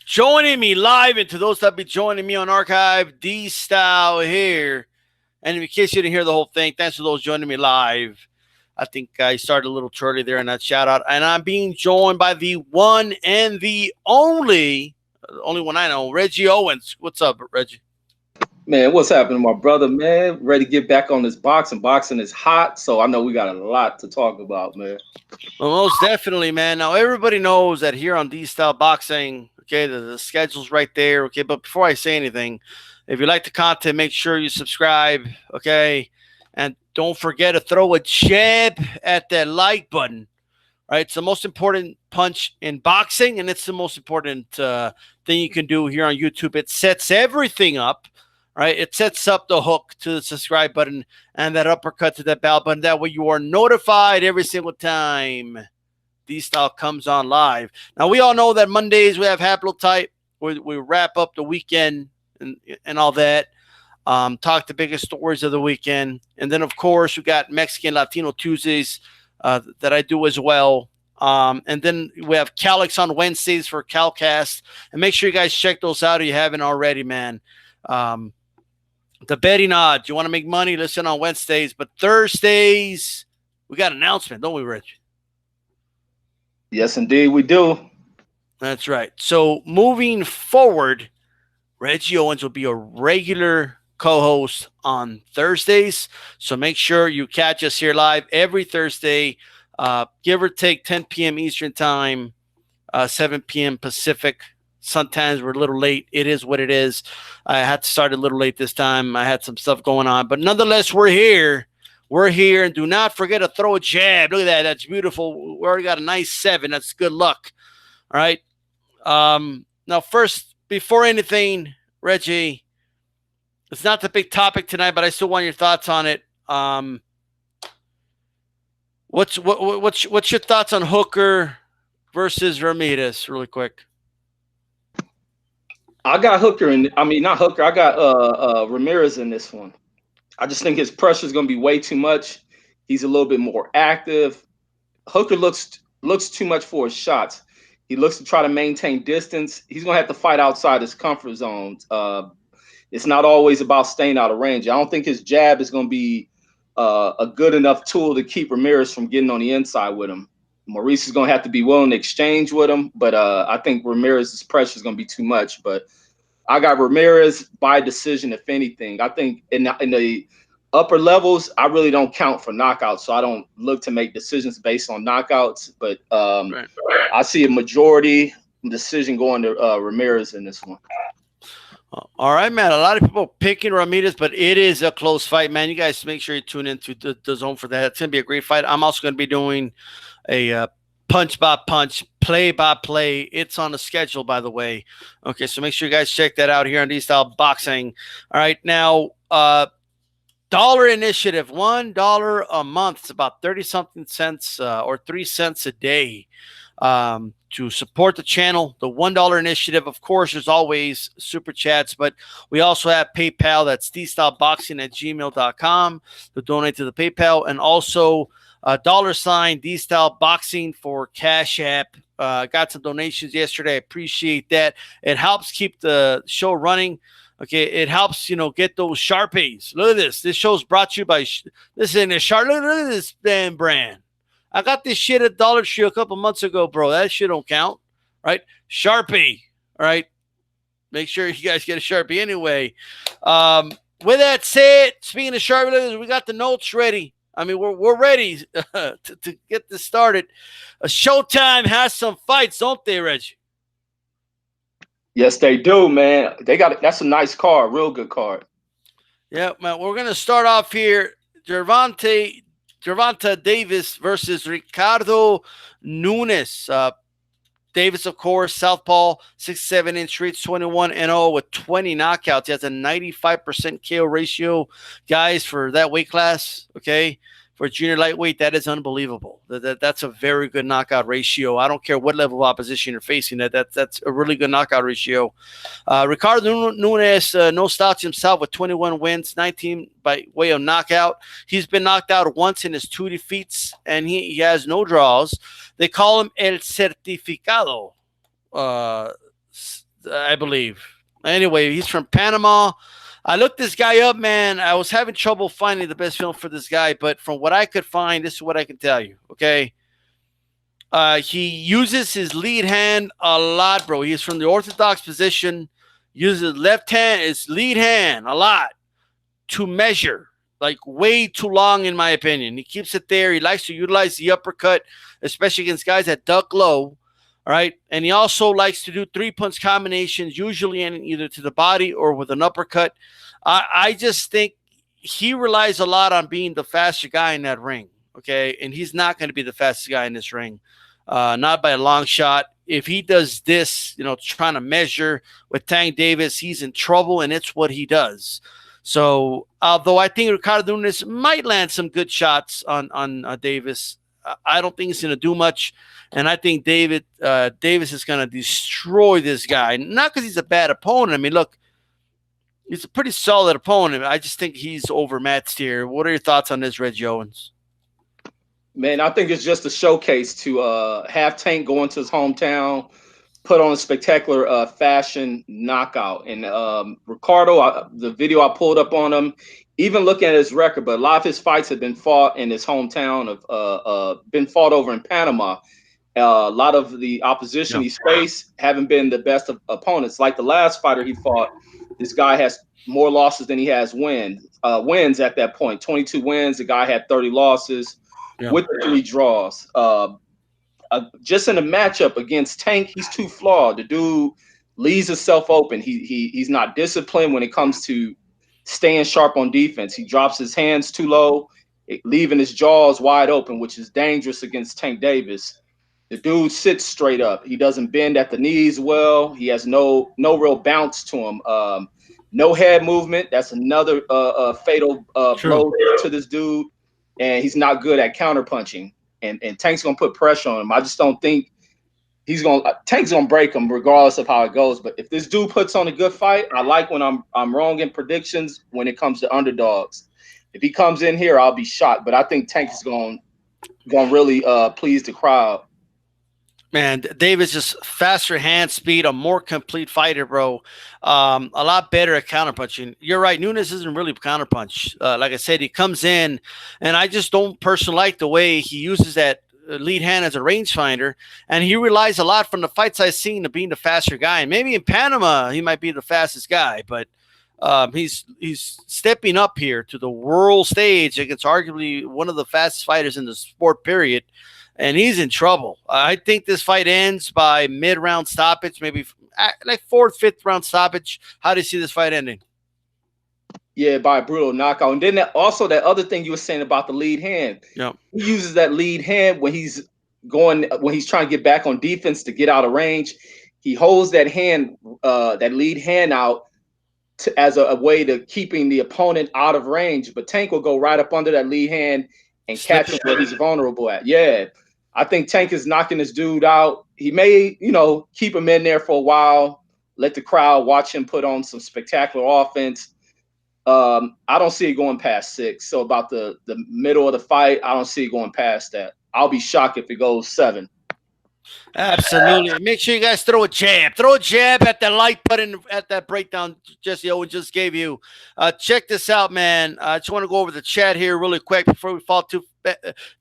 Joining me live, and to those that be joining me on archive, D-Style here. And in case you didn't hear the whole thing, thanks for those joining me live. I think I started a little too early there in that shout out. And I'm being joined by the one and the only one I know, Reggie Owens. What's up, Reggie? Man, what's happening, my brother, man? Ready to get back on this boxing. Boxing is hot, so I know we got a lot to talk about, man. Well, most definitely, man. Now, everybody knows that here on D-Styleboxing, okay, the schedule's right there, okay? But before I say anything, if you like the content, make sure you subscribe, okay? And don't forget to throw a jab at that like button, right? It's the most important punch in boxing, and it's the most important thing you can do here on YouTube. It sets everything up, right? It sets up the hook to the subscribe button and that uppercut to that bell button. That way you are notified every single time D-Style comes on live. Now, we all know that Mondays we have Haplotype. We wrap up the weekend and all that. Talk the biggest stories of the weekend. And then, of course, we got Mexican Latino Tuesdays that I do as well. And then we have Calix on Wednesdays for Calcast. And make sure you guys check those out if you haven't already, man. The betting odds. You want to make money? Listen on Wednesdays. But Thursdays, we got an announcement, don't we, Rich? Yes, indeed, we do. That's right. So moving forward, Reggie Owens will be a regular co-host on Thursdays. So make sure you catch us here live every Thursday, give or take 10 p.m. Eastern time, 7 p.m. Pacific. Sometimes we're a little late. It is what it is. I had to start a little late this time. I had some stuff going on. But nonetheless, we're here. We're here. And do not forget to throw a jab. Look at that. That's beautiful. We already got a nice 7. That's good luck. All right. Now, first, before anything, Reggie, it's not the big topic tonight, but I still want your thoughts on it. What's your thoughts on Hooker versus Ramirez, really quick? I got Hooker, and I mean not Hooker. I got Ramirez in this one. I just think his pressure is going to be way too much. He's a little bit more active. Hooker looks too much for his shots. He looks to try to maintain distance. He's going to have to fight outside his comfort zone. It's not always about staying out of range. I don't think his jab is going to be a good enough tool to keep Ramirez from getting on the inside with him. Maurice is going to have to be willing to exchange with him, but I think Ramirez's pressure is going to be too much. But I got Ramirez by decision, if anything. I think in the upper levels, I really don't count for knockouts, so I don't look to make decisions based on knockouts. But right. I see a majority decision going to Ramirez in this one. All right, man. A lot of people picking Ramirez, but it is a close fight, man. You guys make sure you tune into the zone for that. It's going to be a great fight. I'm also going to be doing a punch by punch, play by play. It's on the schedule, by the way. Okay, so make sure you guys check that out here on D-Styleboxing. All right, now, dollar initiative, $1 a month. It's about 30-something cents or 3 cents a day to support the channel. The $1 initiative, of course, there's always super chats, but we also have PayPal. That's dstyleboxing@gmail.com to donate to the PayPal, and also $ D-Styleboxing for Cash App. Got some donations yesterday. I appreciate that. It helps keep the show running. Okay, it helps, get those Sharpies. Look at this. This show's brought to you by this in a Sharp. Look at this damn brand. I got this shit at Dollar Tree a couple months ago, bro. That shit don't count, right? Sharpie, all right? Make sure you guys get a Sharpie anyway. With that said, speaking of Sharpie, we got the notes ready. I mean, we're ready to get this started. Showtime has some fights, don't they, Reggie? Yes, they do, man. That's a nice card, real good card. Yeah, man. We're gonna start off here. Gervonta Davis versus Ricardo Nunes. Davis, of course, southpaw, 6'7" reach, 21-0 with 20 knockouts. He has a 95% KO ratio, guys, for that weight class. Okay, for junior lightweight, that is unbelievable. That's a very good knockout ratio. I don't care what level of opposition you're facing. That's a really good knockout ratio. Ricardo Nunes, no slouch himself with 21 wins, 19 by way of knockout. He's been knocked out once in his 2 defeats, and he has no draws. They call him El Certificado. I believe. Anyway, he's from Panama. I looked this guy up, man. I was having trouble finding the best film for this guy, but from what I could find, this is what I can tell you. Okay. He uses his lead hand a lot, bro. He's from the orthodox position, uses left hand, his lead hand a lot to measure, like way too long, in my opinion. He keeps it there. He likes to utilize the uppercut, especially against guys that duck low. All right. And he also likes to do 3-punch combinations, usually in either to the body or with an uppercut. I just think he relies a lot on being the faster guy in that ring. Okay. And he's not going to be the fastest guy in this ring. Not by a long shot. If he does this, trying to measure with Tank Davis, he's in trouble, and it's what he does. So, although I think Ricardo Nunes might land some good shots on Davis, I don't think he's going to do much. And I think Davis is going to destroy this guy. Not because he's a bad opponent. I mean, look, he's a pretty solid opponent. I just think he's overmatched here. What are your thoughts on this, Reggie Owens? Man, I think it's just a showcase to have Tank go into his hometown, put on a spectacular fashion knockout. And Ricardo, the video I pulled up on him, even looking at his record, but a lot of his fights have been fought in his hometown been fought over in Panama. A lot of the opposition he's faced haven't been the best of opponents. Like the last fighter he fought, this guy has more losses than he has wins at that point. 22 wins. The guy had 30 losses. With the 3 draws. Just in a matchup against Tank, he's too flawed. The dude leaves himself open. He's not disciplined when it comes to staying sharp on defense. He drops his hands too low, leaving his jaws wide open, which is dangerous against Tank Davis. The dude sits straight up. He doesn't bend at the knees well. He has no real bounce to him. No head movement. That's another fatal blow to this dude. And he's not good at counterpunching. And Tank's going to put pressure on him. I just don't think Tank's going to break him regardless of how it goes. But if this dude puts on a good fight, I like when I'm wrong in predictions when it comes to underdogs. If he comes in here, I'll be shocked. But I think Tank is going to really please the crowd. Man, Davis just faster hand speed, a more complete fighter, bro. A lot better at counterpunching. You're right. Nunes isn't really counterpunch. Like I said, he comes in, and I just don't personally like the way he uses that lead hand as a rangefinder, and he relies a lot from the fights I've seen to being the faster guy. And maybe in Panama, he might be the fastest guy, but he's stepping up here to the world stage against arguably one of the fastest fighters in the sport, period. And he's in trouble. I think this fight ends by mid-round stoppage, maybe like 4th, 5th round stoppage. How do you see this fight ending? Yeah, by a brutal knockout. And then that other thing you were saying about the lead hand. Yeah, he uses that lead hand when he's trying to get back on defense to get out of range. He holds that lead hand out as a way to keeping the opponent out of range. But Tank will go right up under that lead hand and catch him where he's vulnerable at. Yeah. I think Tank is knocking this dude out. He may, keep him in there for a while, let the crowd watch him put on some spectacular offense. I don't see it going past 6. So about the middle of the fight, I don't see it going past that. I'll be shocked if it goes 7. Absolutely. Make sure you guys throw a jab. Throw a jab at the like button at that breakdown Jesse Owens just gave you. Check this out, man. I just want to go over the chat here really quick before we fall to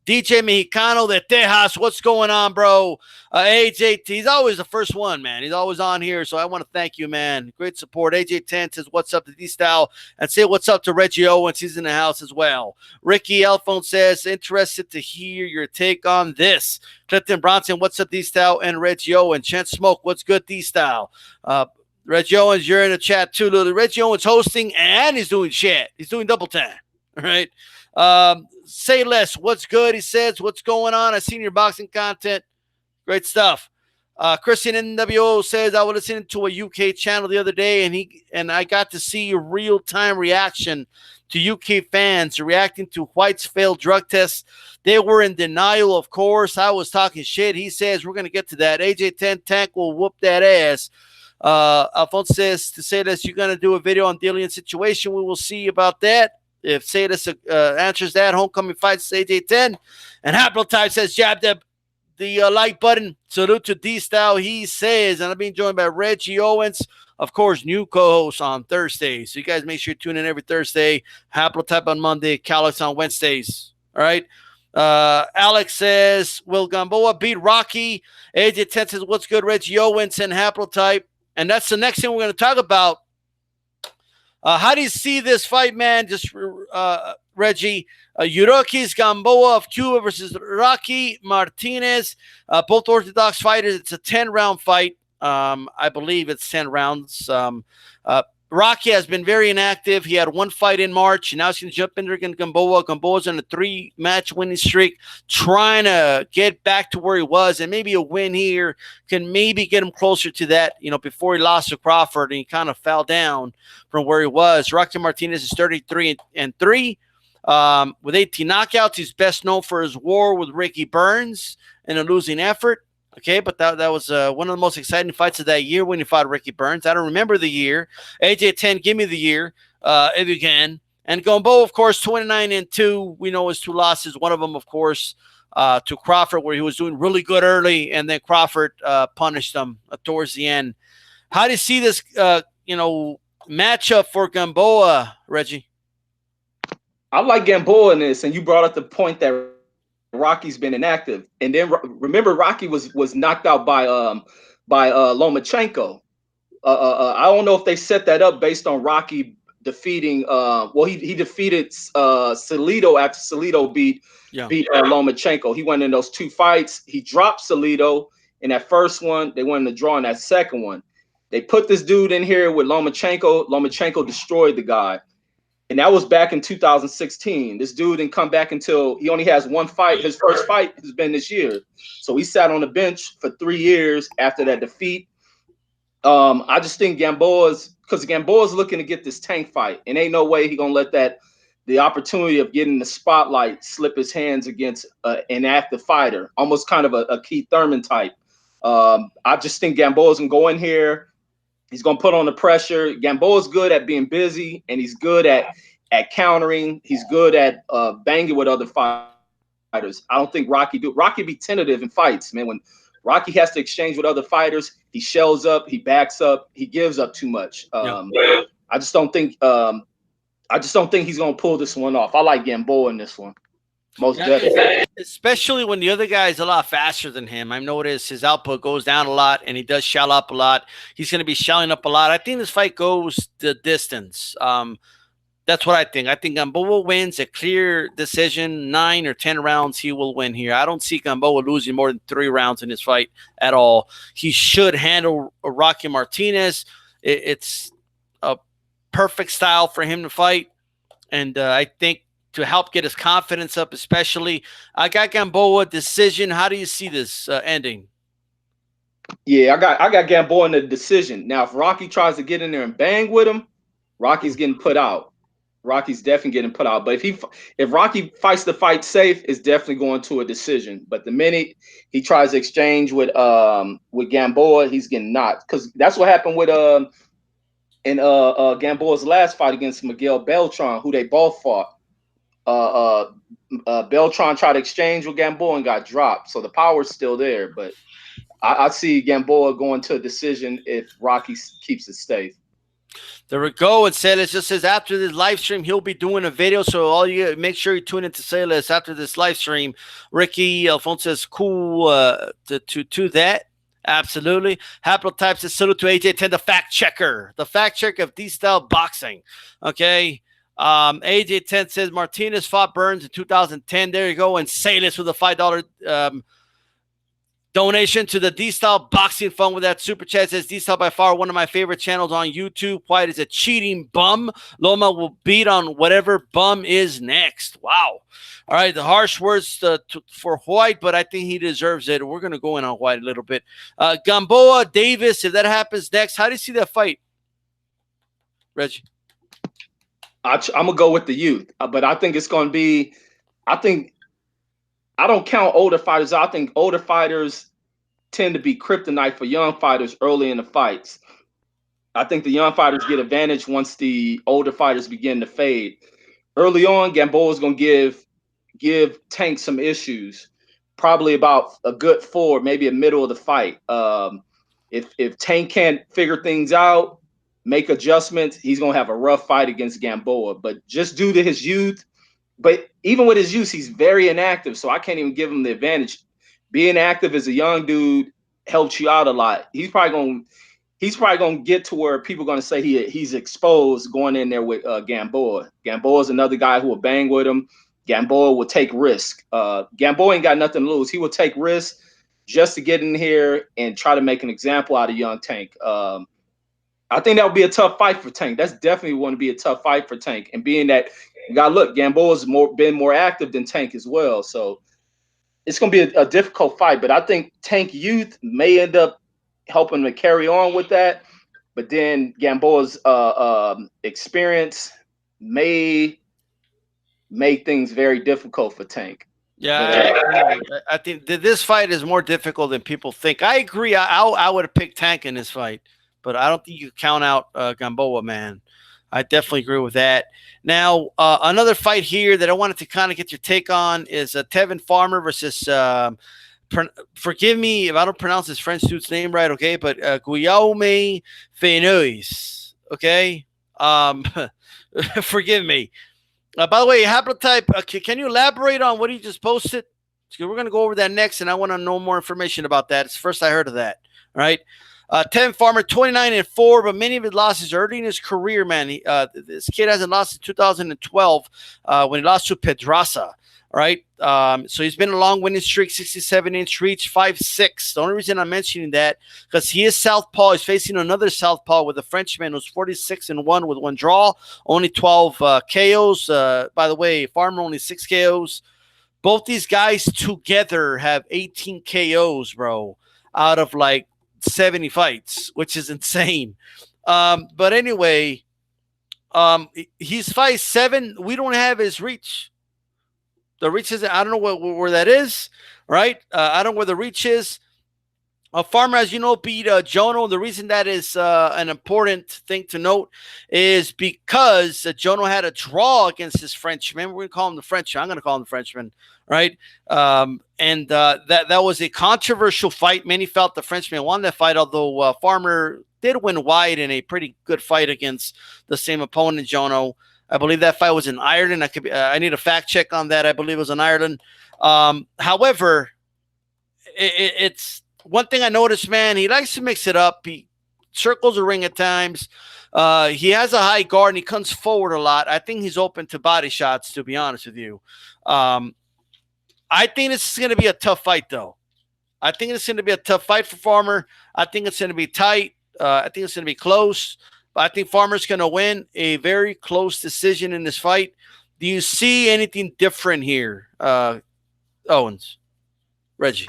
DJ Mexicano de Tejas. What's going on, bro? AJ, he's always the first one, man. He's always on here, so I want to thank you, man. Great support. AJ10 says, what's up to D-Style? And say what's up to Reggie Owens. He's in the house as well. Ricky Elphone says, interested to hear your take on this. Clifton Bronson, what's up, D-Style? And Reggie Owens. Chance Smoke, what's good, D-Style? Reggie Owens, you're in the chat too, Lily. Reggie Owens hosting, and he's doing shit. He's doing double time. All right. Say less. What's good? He says, what's going on? I've seen your boxing content. Great stuff. Christian NWO says, I was listening to a UK channel the other day, and I got to see a real-time reaction to UK fans reacting to Whyte's failed drug tests. They were in denial, of course. I was talking shit. He says, we're going to get to that. AJ10 Tank will whoop that ass. Alphonse says, to say this, you're going to do a video on Dillian situation. We will see about that. If Sadis answers that, homecoming fights AJ10. And Haplotype says, jab the like button. Salute to D-Style, he says. And I'm being joined by Reggie Owens, of course, new co-host on Thursdays. So you guys make sure you tune in every Thursday. Haplotype on Monday, Calix on Wednesdays. All right. Alex says, will Gamboa beat Rocky? AJ 10 says, what's good, Reggie Owens and Haplotype? And that's the next thing we're going to talk about. How do you see this fight, man? Just Reggie, Yurokis Gamboa of Cuba versus Rocky Martinez, both orthodox fighters. It's a 10-round fight. I believe it's 10 rounds. Rocky has been very inactive. He had one fight in March, and now he's going to jump in against Gamboa. Gamboa's on a 3-match winning streak, trying to get back to where he was, and maybe a win here can maybe get him closer to that, before he lost to Crawford, and he kind of fell down from where he was. Rocky Martinez is 33-3. With 18 knockouts, he's best known for his war with Ricky Burns in a losing effort. Okay, but that was one of the most exciting fights of that year when he fought Ricky Burns. I don't remember the year. AJ 10, give me the year if you can. And Gamboa, of course, 29-2. We know his 2 losses. One of them, of course, to Crawford, where he was doing really good early, and then Crawford punished him towards the end. How do you see this, matchup for Gamboa, Reggie? I like Gamboa in this, and you brought up the point that Rocky's been inactive, and then remember Rocky was knocked out by Lomachenko. I don't know if they set that up based on Rocky defeating. He defeated Salido after Salido beat Lomachenko. He went in those 2 fights. He dropped Salido in that first one. They went in the draw in that second one. They put this dude in here with Lomachenko. Lomachenko destroyed the guy. And that was back in 2016. This dude didn't come back until he only has 1 fight. His first fight has been this year. So he sat on the bench for 3 years after that defeat. I just think Gamboa's looking to get this tank fight. And ain't no way he going to let the opportunity of getting the spotlight slip his hands against an active fighter, almost kind of a Keith Thurman type. I just think Gamboa's going to go in here. He's going to put on the pressure. Gamboa's good at being busy, and he's good at countering. He's good at banging with other fighters. I don't think Rocky be tentative in fights, man. When Rocky has to exchange with other fighters, he shells up, he backs up, he gives up too much. I just don't think he's going to pull this one off. I like Gamboa in this one. Most definitely. Especially when the other guy is a lot faster than him. I've noticed his output goes down a lot, and he does shell up a lot. He's going to be shelling up a lot. I think this fight goes the distance. That's what I think. I think Gamboa wins a clear decision, 9 or 10 rounds. He will win here. I don't see Gamboa losing more than 3 rounds in this fight at all. He should handle Rocky Martinez. It's a perfect style for him to fight, and I think to help get his confidence up, especially. I got Gamboa decision. How do you see this ending? Yeah, I got Gamboa in the decision. Now, if Rocky tries to get in there and bang with him, Rocky's getting put out. Rocky's definitely getting put out. But if Rocky fights the fight safe, it's definitely going to a decision. But the minute he tries to exchange with Gamboa, he's getting knocked. Because that's what happened with in Gamboa's last fight against Miguel Beltran, who they both fought. Beltran tried to exchange with Gamboa and got dropped, so the power's still there. But I see Gamboa going to a decision if Rocky keeps it safe. There we go. And Salas just says after this live stream, he'll be doing a video. So all you make sure you tune into Salas after this live stream. Ricky Alfonso says cool to that. Absolutely. Haplotype says salute to AJ 10, the fact checker of Dstyleboxing. Okay. AJ 10 says Martinez fought Burns in 2010. There you go. And Salas with a $5 donation to the Dstyleboxing fund with that super chat. Says D-Style by far one of my favorite channels on YouTube. Whyte is a cheating bum. Loma will beat on whatever bum is next. Wow. All right, the harsh words for Whyte, but I think he deserves it. We're going to go in on Whyte a little bit. Gamboa, Davis, if that happens next, how do you see that fight, Reggie? I'm going to go with the youth, but I think it's going to be – I don't count older fighters. I think older fighters tend to be kryptonite for young fighters early in the fights. I think the young fighters get advantage once the older fighters begin to fade. Early on, Gamboa is going to give Tank some issues. probably about a good 4, maybe a middle of the fight. If Tank can't figure things out, make adjustments, he's gonna have a rough fight against Gamboa. But just due to his youth, but even with his youth, he's very inactive, so I can't even give him the advantage. Being active as a young dude helps you out a lot. He's probably gonna get to where people are gonna say he's exposed going in there with Gamboa. Gamboa is another guy who will bang with him. Gamboa will take risk. Gamboa ain't got nothing to lose. He will take risks just to get in here and try to make an example out of young Tank. I think that would be a tough fight for Tank. That's definitely going to be a tough fight for Tank. And being that you got to look, Gamboa's been more active than Tank as well. So it's going to be a difficult fight. But I think Tank youth may end up helping to carry on with that. But then Gamboa's experience may make things very difficult for Tank. Yeah, I think this fight is more difficult than people think. I agree. I would have picked Tank in this fight, but I don't think you count out Gamboa, man. I definitely agree with that. Now, another fight here that I wanted to kind of get your take on is Tevin Farmer versus, forgive me if I don't pronounce this French dude's name right, okay, but Guillaume Fenouilles, okay? Forgive me. By the way, haplotype, can you elaborate on what he just posted? We're going to go over that next, and I want to know more information about that. It's the first I heard of that, all right? Tevin Farmer, 29-4, but many of his losses early in his career, man. This kid hasn't lost in 2012 when he lost to Pedraza, all right? So he's been a long winning streak, 67-inch reach, 5'6". The only reason I'm mentioning that, because he is southpaw. He's facing another southpaw with a Frenchman who's 46-1 with 1 draw, only 12 KOs. By the way, Farmer only 6 KOs. Both these guys together have 18 KOs, bro, out of like 70 fights, which is insane. But anyway, he's 5'7". We don't have his reach. The reach is, I don't know where that is, right? I don't know where the reach is. Farmer, as you know, beat Jono. The reason that is an important thing to note is because Jono had a draw against this Frenchman. We're going to call him the Frenchman. I'm going to call him the Frenchman, right? And that was a controversial fight. Many felt the Frenchman won that fight, although Farmer did win wide in a pretty good fight against the same opponent, Jono. I believe that fight was in Ireland. I need a fact check on that. I believe it was in Ireland. However, it's one thing I noticed, man. He likes to mix it up. He circles the ring at times. He has a high guard and he comes forward a lot. I think he's open to body shots, to be honest with you. I think this is going to be a tough fight, though. I think it's going to be a tough fight for Farmer. I think it's going to be tight. I think it's going to be close. I think Farmer's going to win a very close decision in this fight. Do you see anything different here, Owens? Reggie?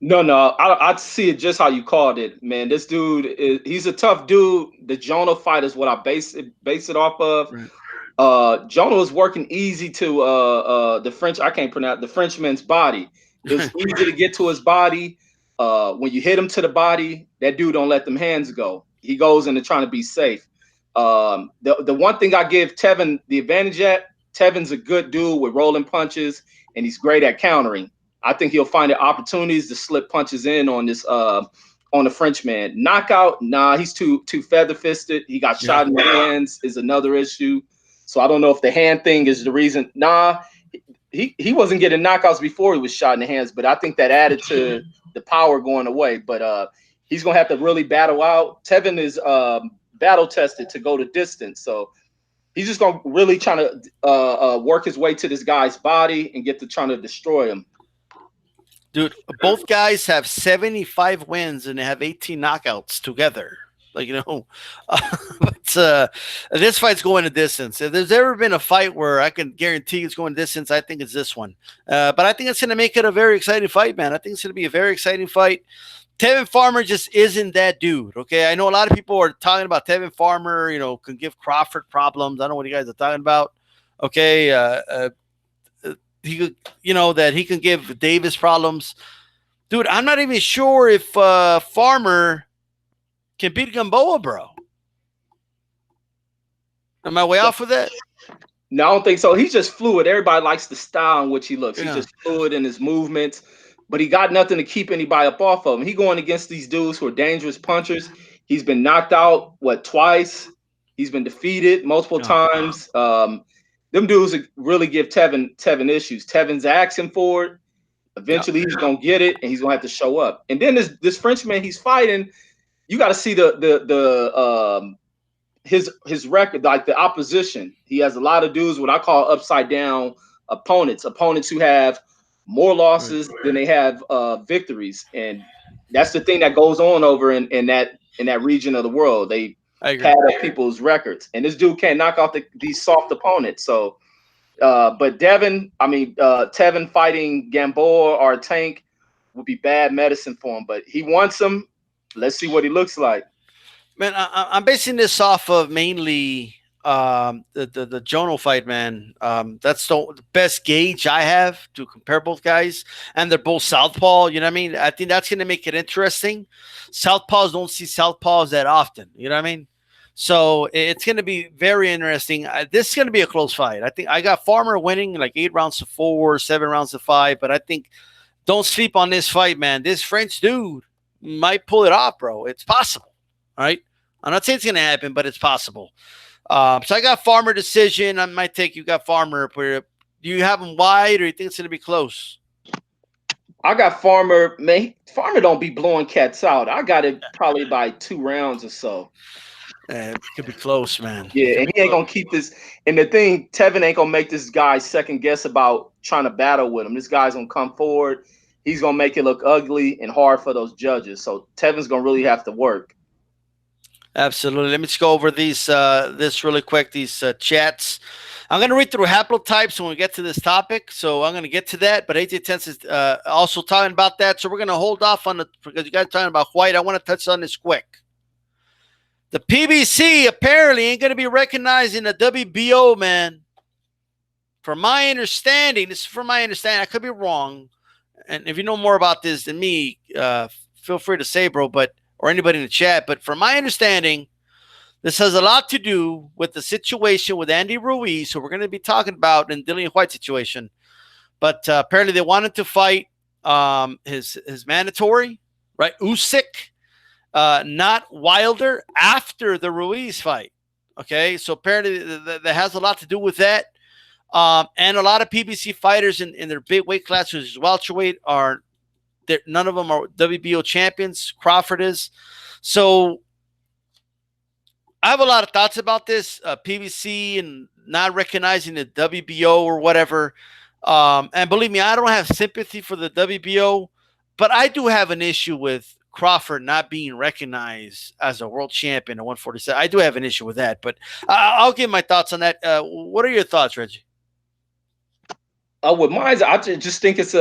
No. I see it just how you called it, man. This dude, he's a tough dude. The Jono fight is what I base it off of. Right. Jono is working easy to the French. I can't pronounce the Frenchman's body. It's easy to get to his body. When you hit him to the body, that dude don't let them hands go. He goes into trying to be safe. The one thing I give Tevin the advantage at, Tevin's a good dude with rolling punches, and he's great at countering. I think he'll find the opportunities to slip punches in on this on the Frenchman. Knockout, nah, he's too feather-fisted. He got shot in the hands is another issue. So I don't know if the hand thing is the reason. Nah, he wasn't getting knockouts before he was shot in the hands, but I think that added to the power going away. But he's going to have to really battle out. Tevin is battle-tested to go the distance. So he's just going to really try to work his way to this guy's body and get to trying to destroy him. Dude, both guys have 75 wins and they have 18 knockouts together. Like, you know, but this fight's going a distance. If there's ever been a fight where I can guarantee it's going distance, I think it's this one. But I think it's going to make it a very exciting fight, man. I think it's going to be a very exciting fight. Tevin Farmer just isn't that dude, okay? I know a lot of people are talking about Tevin Farmer, you know, can give Crawford problems. I don't know what you guys are talking about, okay? He could, you know, that he can give Davis problems. Dude, I'm not even sure if Farmer can beat Gamboa, bro. Am I way off with that? No, I don't think so. He's just fluid. Everybody likes the style in which he looks. Yeah. He's just fluid in his movements. but he got nothing to keep anybody up off of him. He going against these dudes who are dangerous punchers. He's been knocked out, twice? He's been defeated multiple times. Them dudes really give Tevin issues. Tevin's asking for it. Eventually, he's gonna get it, and he's gonna have to show up. And then this Frenchman he's fighting, you got to see his record, like the opposition. He has a lot of dudes what I call upside down opponents who have more losses than they have victories, and that's the thing that goes on over in that region of the world. They pad up people's records, and this dude can't knock out these soft opponents. So, but Tevin fighting Gamboa or Tank would be bad medicine for him, but he wants him. Let's see what he looks like. Man, I'm basing this off of mainly the Jono fight, man. That's the best gauge I have to compare both guys, and they're both southpaw. You know what I mean? I think that's going to make it interesting. Southpaws don't see southpaws that often. You know what I mean? So it's going to be very interesting. This is going to be a close fight. I think I got Farmer winning like 8 rounds to 4, 7 rounds to 5. But I think don't sleep on this fight, man. This French dude might pull it off, bro. It's possible. All right. I'm not saying it's going to happen, but it's possible. So I got Farmer decision. I might take you got Farmer. Do you have him wide, or you think it's going to be close? I got Farmer. Man, Farmer don't be blowing cats out. I got it probably by 2 rounds or so. It could be close, man. Yeah, and he ain't gonna keep this. And the thing, Tevin ain't gonna make this guy second guess about trying to battle with him. This guy's gonna come forward. He's gonna make it look ugly and hard for those judges. So Tevin's gonna really have to work. Absolutely. Let me just go over this really quick. These chats. I'm gonna read through haplotypes when we get to this topic. So I'm gonna get to that. But AJ Tense is also talking about that. So we're gonna hold off on it because you guys are talking about Whyte. I want to touch on this quick. The PBC apparently ain't going to be recognized in the WBO, man. From my understanding, this is from my understanding. I could be wrong. And if you know more about this than me, feel free to say, bro, or anybody in the chat. But from my understanding, this has a lot to do with the situation with Andy Ruiz, who we're going to be talking about, in Dillian Whyte situation. But apparently they wanted to fight his mandatory, right? Usyk. Not Wilder after the Ruiz fight. Okay, so apparently that has a lot to do with that. And a lot of PBC fighters in their big weight class, which is welterweight, none of them are WBO champions. Crawford is. So I have a lot of thoughts about this PBC and not recognizing the WBO or whatever. And believe me, I don't have sympathy for the WBO, but I do have an issue with Crawford not being recognized as a world champion at 147. I do have an issue with that, but I'll give my thoughts on that. What are your thoughts, Reggie? With mine, I just think it's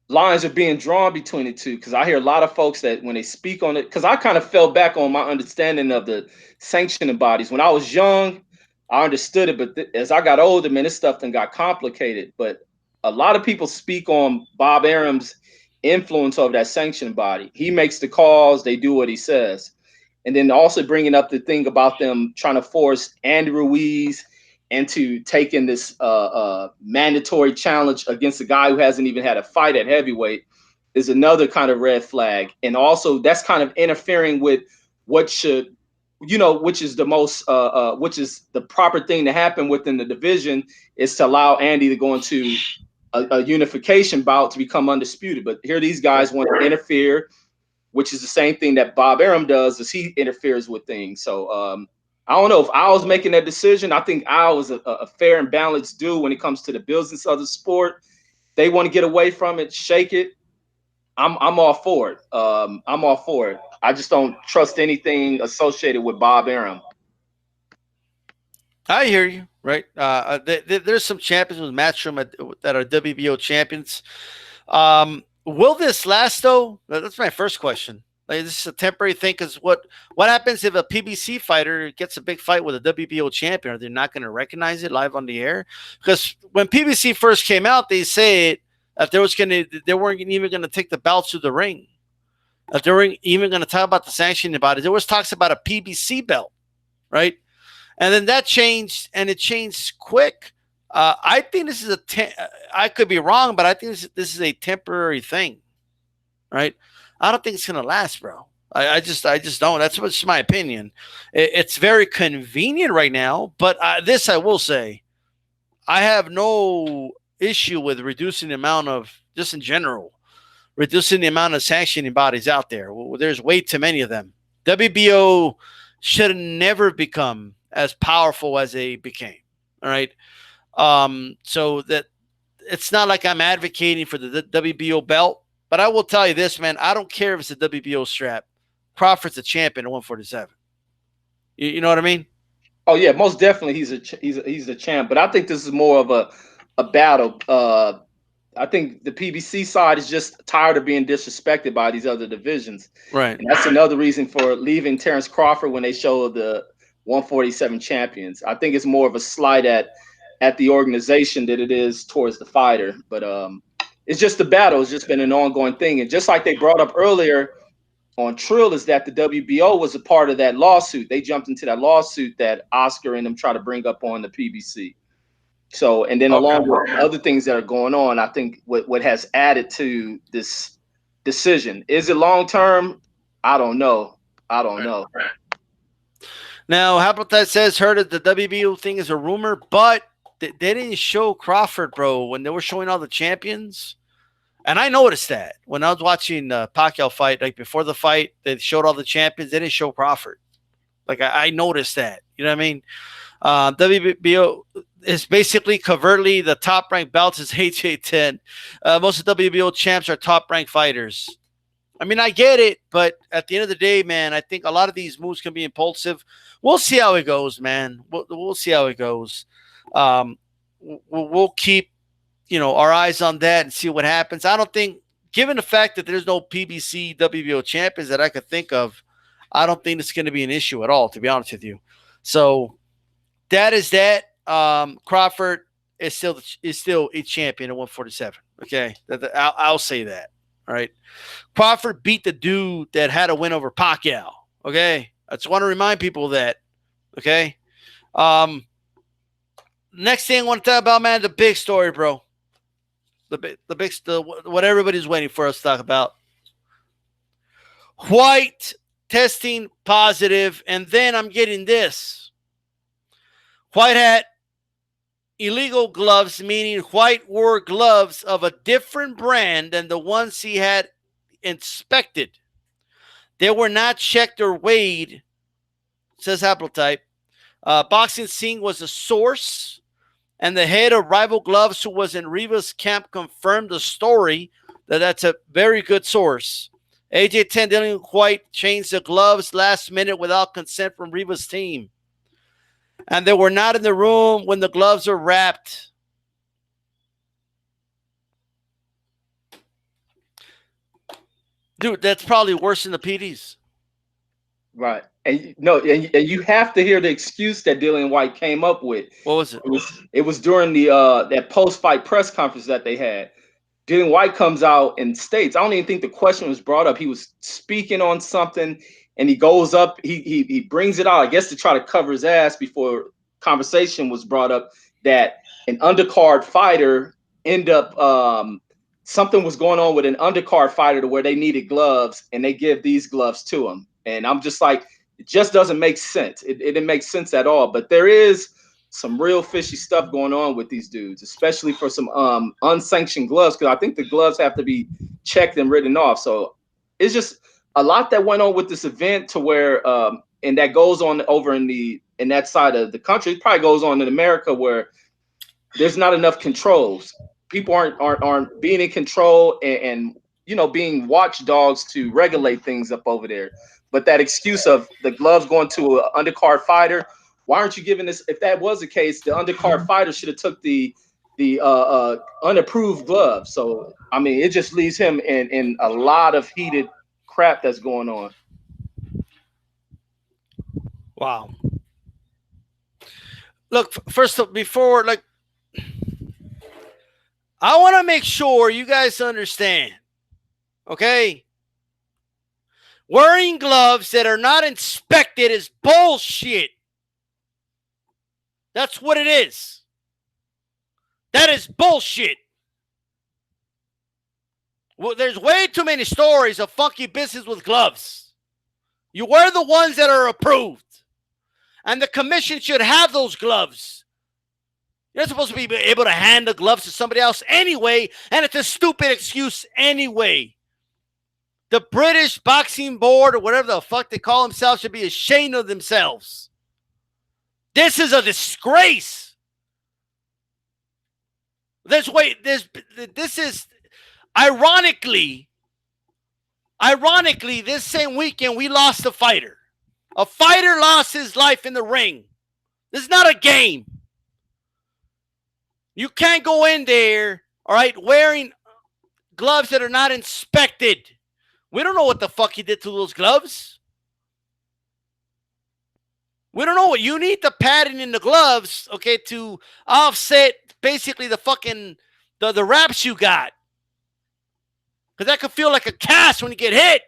lines are being drawn between the two, because I hear a lot of folks that when they speak on it, because I kind of fell back on my understanding of the sanctioning bodies. When I was young, I understood it, but as I got older, man, this stuff then got complicated. But a lot of people speak on Bob Arum's influence over that sanctioning body. He makes the calls, they do what he says. And then also bringing up the thing about them trying to force Andy Ruiz into taking this mandatory challenge against a guy who hasn't even had a fight at heavyweight is another kind of red flag. And also that's kind of interfering with which is the most which is the proper thing to happen within the division, is to allow Andy to go into a unification bout to become undisputed. But here these guys want to interfere, which is the same thing that Bob Arum does, is he interferes with things. So I don't know if I was making that decision. I think I was a fair and balanced dude when it comes to the business of the sport. They want to get away from it, shake it. I'm all for it. I'm all for it. I just don't trust anything associated with Bob Arum. I hear you. Right. There's some champions with Matchroom that are WBO champions. Will this last, though? That's my first question. Like, this is a temporary thing, because what happens if a PBC fighter gets a big fight with a WBO champion? Are they not going to recognize it live on the air? Because when PBC first came out, they said that they weren't even going to take the belts to the ring. That they weren't even going to talk about the sanctioning bodies. There was talks about a PBC belt, right? And then that changed, and it changed quick I think this is I could be wrong, but I think this is a temporary thing, right? I don't think it's gonna last, bro. I just don't. That's what's my opinion. It's very convenient right now, but this I will say, I have no issue with reducing the amount of, just in general, reducing the amount of sanctioning bodies out there. Well, there's way too many of them. WBO should have never become as powerful as they became. All right. So that it's not like I'm advocating for the WBO belt, but I will tell you this, man. I don't care if it's a WBO strap. Crawford's a champion at 147. You know what I mean? Oh yeah, most definitely he's the champ. But I think this is more of a battle. I think the PBC side is just tired of being disrespected by these other divisions. Right. And that's another reason for leaving Terrence Crawford when they show the 147 champions. I think it's more of a slight at the organization than it is towards the fighter. But it's just the battle. It's just been an ongoing thing. And just like they brought up earlier on Trill, is that the WBO was a part of that lawsuit. They jumped into that lawsuit that Oscar and them try to bring up on the PBC. So, and then Okay. along with other things that are going on, I think what has added to this decision, is it long term? I don't know. I don't know. Now, how about that says heard that the WBO thing is a rumor, but they didn't show Crawford, bro, when they were showing all the champions. And I noticed that when I was watching the Pacquiao fight, like before the fight, they showed all the champions. They didn't show Crawford. Like I noticed that. You know what I mean? WBO is basically covertly the top ranked belts is AJ10. Most of the WBO champs are top ranked fighters. I mean, I get it, but at the end of the day, man, I think a lot of these moves can be impulsive. We'll see how it goes, man. We'll see how it goes. We'll keep our eyes on that and see what happens. I don't think, given the fact that there's no PBC WBO champions that I could think of, I don't think it's going to be an issue at all, to be honest with you. So that is that. Crawford is still a champion at 147. Okay, I'll say that. All right, Crawford beat the dude that had a win over Pacquiao. Okay, I just want to remind people of that. Okay. Next thing I want to talk about, man, the big story, bro. What everybody's waiting for us to talk about. Whyte testing positive, and then I'm getting this. Whyte had illegal gloves, meaning Whyte wore gloves of a different brand than the ones he had inspected. They were not checked or weighed, says Haplotype. Boxing Scene was a source, and the head of Rival Gloves, who was in Riva's camp, confirmed the story. That's a very good source. AJ10 Dillian Whyte changed the gloves last minute without consent from Riva's team. And they were not in the room when the gloves were wrapped. Dude, that's probably worse than the PDs. Right. And you have to hear the excuse that Dillian Whyte came up with. What was it? It was during the that post-fight press conference that they had. Dillian Whyte comes out and states, I don't even think the question was brought up. He was speaking on something, and he goes up, he brings it out, I guess to try to cover his ass before conversation was brought up, that an undercard fighter ended up something was going on with an undercard fighter to where they needed gloves, and they give these gloves to him. And I'm just like, it just doesn't make sense. It didn't make sense at all. But there is some real fishy stuff going on with these dudes, especially for some unsanctioned gloves, because I think the gloves have to be checked and written off. So it's just a lot that went on with this event, to where and that goes on over in that side of the country. It probably goes on in America, where there's not enough controls. People aren't being in control and being watchdogs to regulate things up over there. But that excuse of the gloves going to an undercard fighter, why aren't you giving this? If that was the case, the undercard fighter should have took the unapproved gloves. So I mean, it just leaves him in a lot of heated crap that's going on. Wow. Look, first of before, like, I want to make sure you guys understand, okay? Wearing gloves that are not inspected is bullshit. That's what it is. That is bullshit. Well, there's way too many stories of funky business with gloves. You wear the ones that are approved. And the commission should have those gloves. You're not supposed to be able to hand the gloves to somebody else anyway, and it's a stupid excuse anyway. The British Boxing Board, or whatever the fuck they call themselves, should be ashamed of themselves. This is a disgrace. This is, ironically, this same weekend, we lost a fighter. A fighter lost his life in the ring. This is not a game. You can't go in there, all right, wearing gloves that are not inspected. We don't know what the fuck he did to those gloves. We don't know what you need the padding in the gloves, okay, to offset basically the fucking the wraps you got. Because that could feel like a cast when you get hit.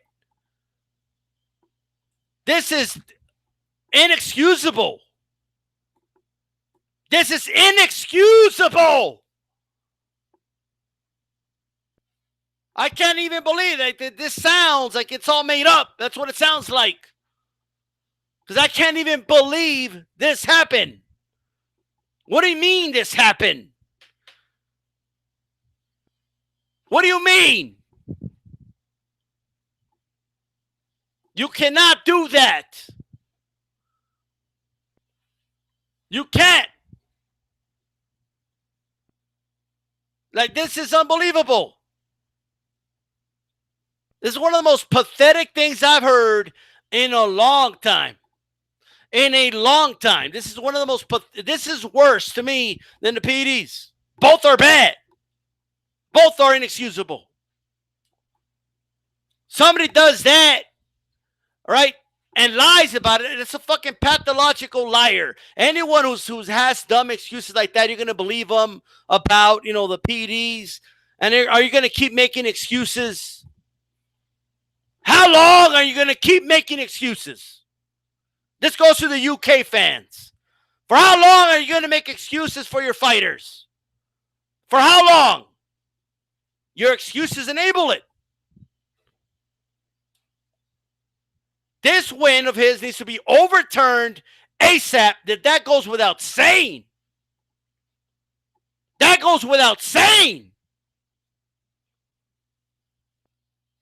This is inexcusable. This is inexcusable. I can't even believe that this sounds like it's all made up. That's what it sounds like. Because I can't even believe this happened. What do you mean this happened? What do you mean? You cannot do that. You can't. Like, this is unbelievable. This is one of the most pathetic things I've heard in a long time. In a long time. This is one of the most, this is worse to me than the PEDs. Both are bad. Both are inexcusable. Somebody does that, right, and lies about it, and it's a fucking pathological liar. Anyone who has dumb excuses like that, you're going to believe them about, you know, the PEDs, and are you going to keep making excuses? How long are you going to keep making excuses? This goes to the UK fans. For how long are you going to make excuses for your fighters? For how long? Your excuses enable it. This win of his needs to be overturned ASAP. That goes without saying. That goes without saying.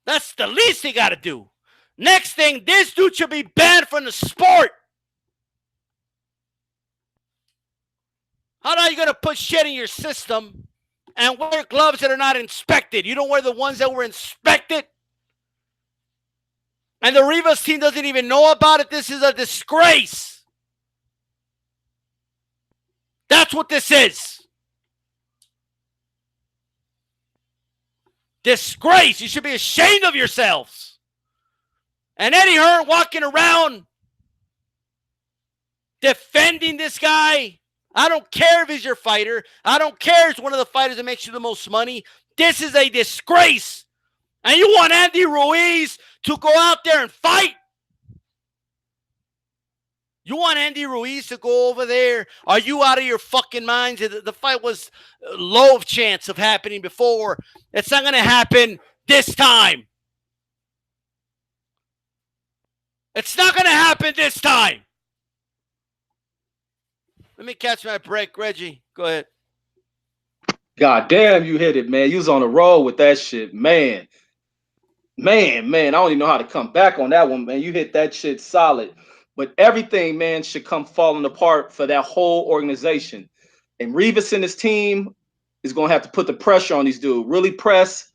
That's the least he got to do. Next thing, this dude should be banned from the sport. How are you going to put shit in your system and wear gloves that are not inspected? You don't wear the ones that were inspected? And the Rivas team doesn't even know about it. This is a disgrace. That's what this is. Disgrace. You should be ashamed of yourselves. And Eddie Hearn walking around defending this guy. I don't care if he's your fighter. I don't care if he's one of the fighters that makes you the most money. This is a disgrace. And you want Andy Ruiz to go out there and fight? You want Andy Ruiz to go over there? Are you out of your fucking minds? The fight was low of chance of happening before. It's not going to happen this time. It's not going to happen this time. Let me catch my break. Reggie, go ahead. God damn, you hit it, man. You was on a roll with that shit, man. Man, I don't even know how to come back on that one, man. You hit that shit solid. But everything, man, should come falling apart for that whole organization. And Rivas and his team is going to have to put the pressure on these dudes. Really press,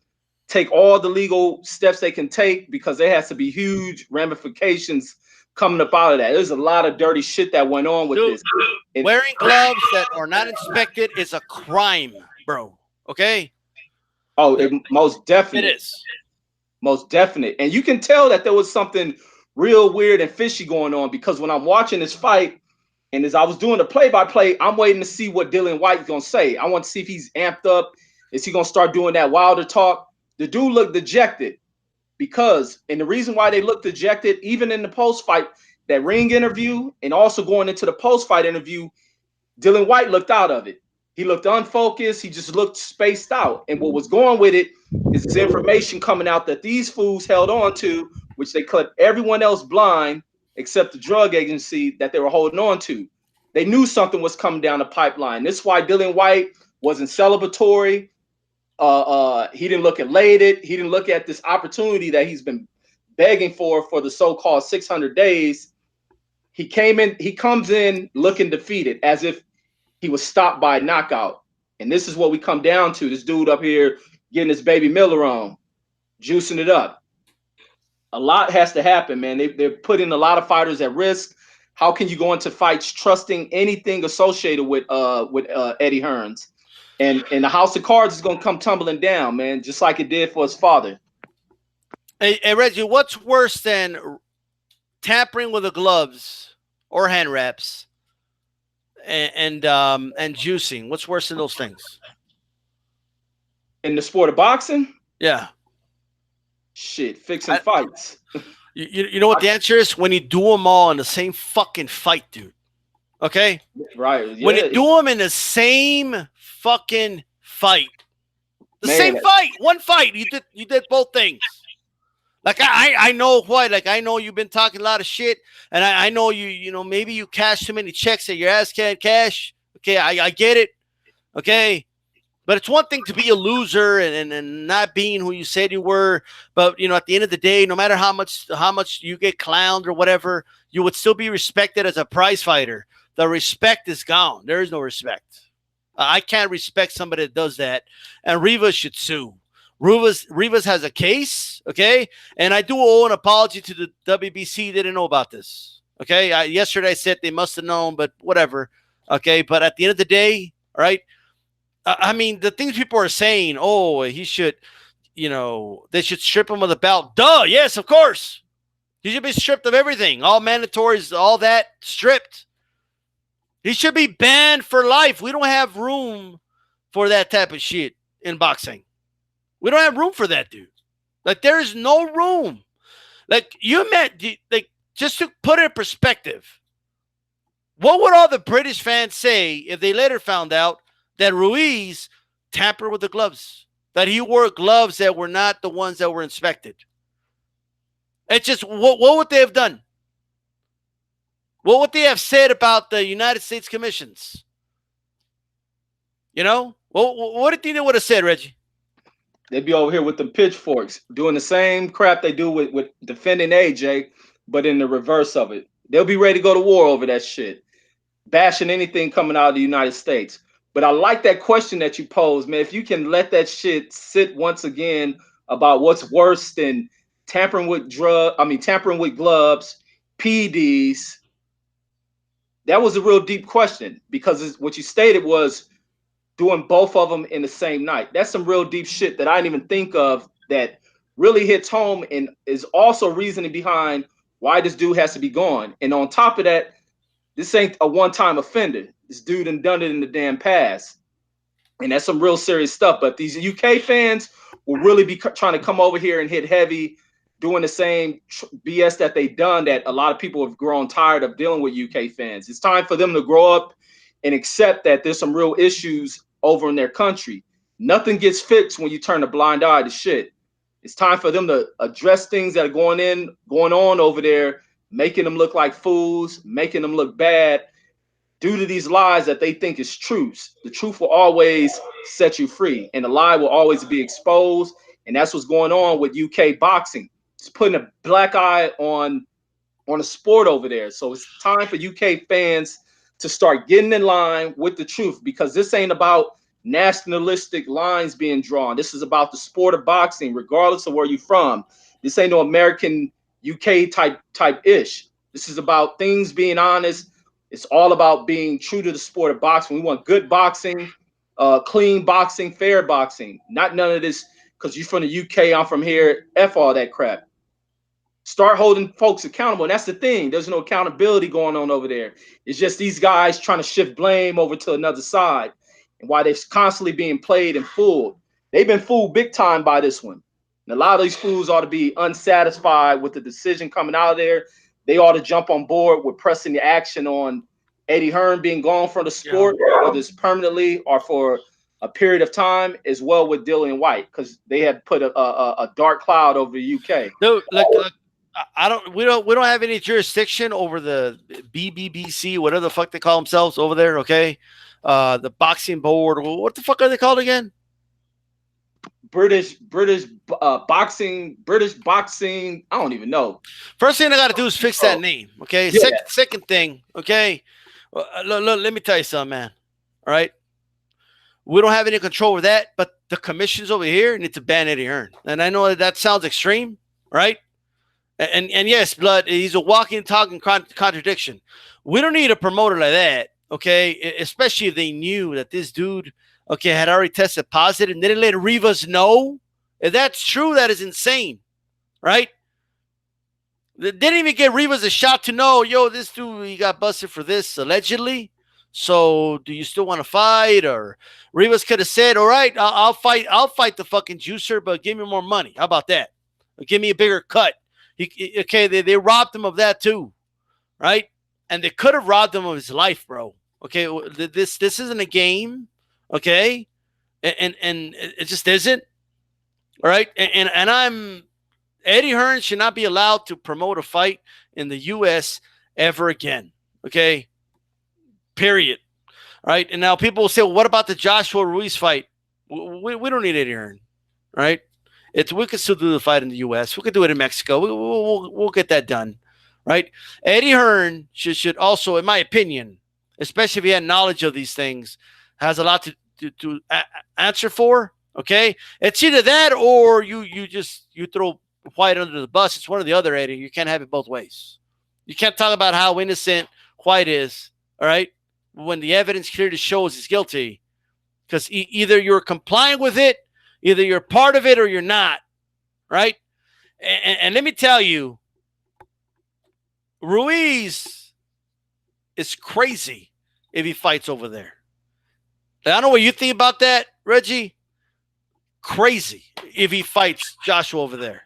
take all the legal steps they can take, because there has to be huge ramifications coming up out of that. There's a lot of dirty shit that went on with this. Wearing gloves that are not inspected is a crime, bro. Okay? Oh, most definitely. It is. Most definite. And you can tell that there was something real weird and fishy going on, because when I'm watching this fight, and as I was doing the play-by-play, I'm waiting to see what Dillian Whyte's going to say. I want to see if he's amped up. Is he going to start doing that Wilder talk? The dude looked dejected, because, and the reason why they looked dejected, even in the post-fight, that ring interview, and also going into the post-fight interview, Dillian Whyte looked out of it. He looked unfocused. He just looked spaced out. And what was going with it is this information coming out that these fools held on to, which they cut everyone else blind except the drug agency that they were holding on to. They knew something was coming down the pipeline. This is why Dillian Whyte wasn't celebratory. He didn't look elated. He didn't look at this opportunity that he's been begging for the so-called 600 days. He comes in looking defeated, as if he was stopped by a knockout. And this is what we come down to. This dude up here getting his baby Miller on, juicing it up. A lot has to happen, man. They're putting a lot of fighters at risk. How can you go into fights trusting anything associated with Eddie Hearns? And the house of cards is going to come tumbling down, man, just like it did for his father. Hey, Reggie, what's worse than tampering with the gloves or hand wraps and juicing? What's worse than those things? In the sport of boxing? Yeah. Shit, fixing fights. You know what the answer is? When you do them all in the same fucking fight, dude. Okay? Right. Yeah. When you do them in the same fucking fight. Same fight. One fight. You did both things. Like I know what, like I know you've been talking a lot of shit, and I know you know, maybe you cash too many checks that your ass can't cash. Okay, I get it. Okay. But it's one thing to be a loser and not being who you said you were. But, you know, at the end of the day, no matter how much you get clowned or whatever, you would still be respected as a prize fighter. The respect is gone. There is no respect. I can't respect somebody that does that. And Rivas should sue. Rivas has a case, okay? And I do owe an apology to the WBC. They didn't know about this, okay? Yesterday I said they must have known, but whatever, okay? But at the end of the day, all right, I mean, the things people are saying, oh, he should, you know, they should strip him of the belt. Duh, yes, of course. He should be stripped of everything. All mandatories, all that, stripped. He should be banned for life. We don't have room for that type of shit in boxing. We don't have room for that, dude. Like, there is no room. Like, just to put it in perspective, what would all the British fans say if they later found out that Ruiz tampered with the gloves, that he wore gloves that were not the ones that were inspected? It's just, what would they have done? What would they have said about the United States commissions? You know? What do you think they would have said, Reggie? They'd be over here with the pitchforks doing the same crap they do with defending AJ, but in the reverse of it. They'll be ready to go to war over that shit, bashing anything coming out of the United States. But I like that question that you posed, man. If you can let that shit sit once again about what's worse than tampering with gloves, PEDs, that was a real deep question, because what you stated was doing both of them in the same night. That's some real deep shit that I didn't even think of, that really hits home and is also reasoning behind why this dude has to be gone. And on top of that, this ain't a one-time offender. This dude done it in the damn past. And that's some real serious stuff. But these UK fans will really be trying to come over here and hit heavy, doing the same BS that they've done, that a lot of people have grown tired of dealing with UK fans. It's time for them to grow up and accept that there's some real issues over in their country. Nothing gets fixed when you turn a blind eye to shit. It's time for them to address things that are going on over there, making them look like fools, making them look bad due to these lies that they think is truths. The truth will always set you free, and the lie will always be exposed. And that's what's going on with UK boxing. It's putting a black eye on a sport over there. So it's time for UK fans to start getting in line with the truth, because this ain't about nationalistic lines being drawn. This is about the sport of boxing, regardless of where you're from. This ain't no American UK type ish. This is about things being honest. It's all about being true to the sport of boxing. We want good boxing, clean boxing, fair boxing. Not none of this, because you're from the UK, I'm from here, F all that crap. Start holding folks accountable. And that's the thing. There's no accountability going on over there. It's just these guys trying to shift blame over to another side. And why they're constantly being played and fooled. They've been fooled big time by this one. And a lot of these fools ought to be unsatisfied with the decision coming out of there. They ought to jump on board with pressing the action on Eddie Hearn being gone from the sport, whether it's permanently or for a period of time, as well with Dillian Whyte, because they had put a dark cloud over the UK. Dude, look, we don't have any jurisdiction over the BBBC, whatever the fuck they call themselves over there. Okay, the boxing board. What the fuck are they called again? British boxing. I don't even know. First thing I got to do is fix that name. Okay. Yeah. Second thing. Okay. Look, let me tell you something, man. All right. We don't have any control over that, but the commissions over here need to ban Eddie Hearn. And I know that sounds extreme, right? And yes, blood, he's a walking, talking contradiction. We don't need a promoter like that, okay? Especially if they knew that this dude, okay, had already tested positive and they didn't let Rivas know. If that's true, that is insane, right? They didn't even give Rivas a shot to know, yo, this dude, he got busted for this allegedly. So do you still want to fight? Or Rivas could have said, all right, I'll fight the fucking juicer, but give me more money. How about that? Or give me a bigger cut. They robbed him of that too, right? And they could have robbed him of his life, bro. Okay, this isn't a game, okay? And it just isn't, all right? And I'm Eddie Hearn should not be allowed to promote a fight in the U.S. ever again, okay? Period. All right, and now people will say, well, what about the Joshua Ruiz fight? We don't need Eddie Hearn, right? We could still do the fight in the U.S. We could do it in Mexico. We'll get that done, right? Eddie Hearn should also, in my opinion, especially if he had knowledge of these things, has a lot to answer for. Okay, it's either that or you throw Whyte under the bus. It's one or the other, Eddie. You can't have it both ways. You can't talk about how innocent Whyte is, all right, when the evidence clearly shows he's guilty, because either you're complying with it, either you're part of it or you're not, right? And let me tell you, Ruiz is crazy if he fights over there. I don't know what you think about that, Reggie. Crazy if he fights Joshua over there.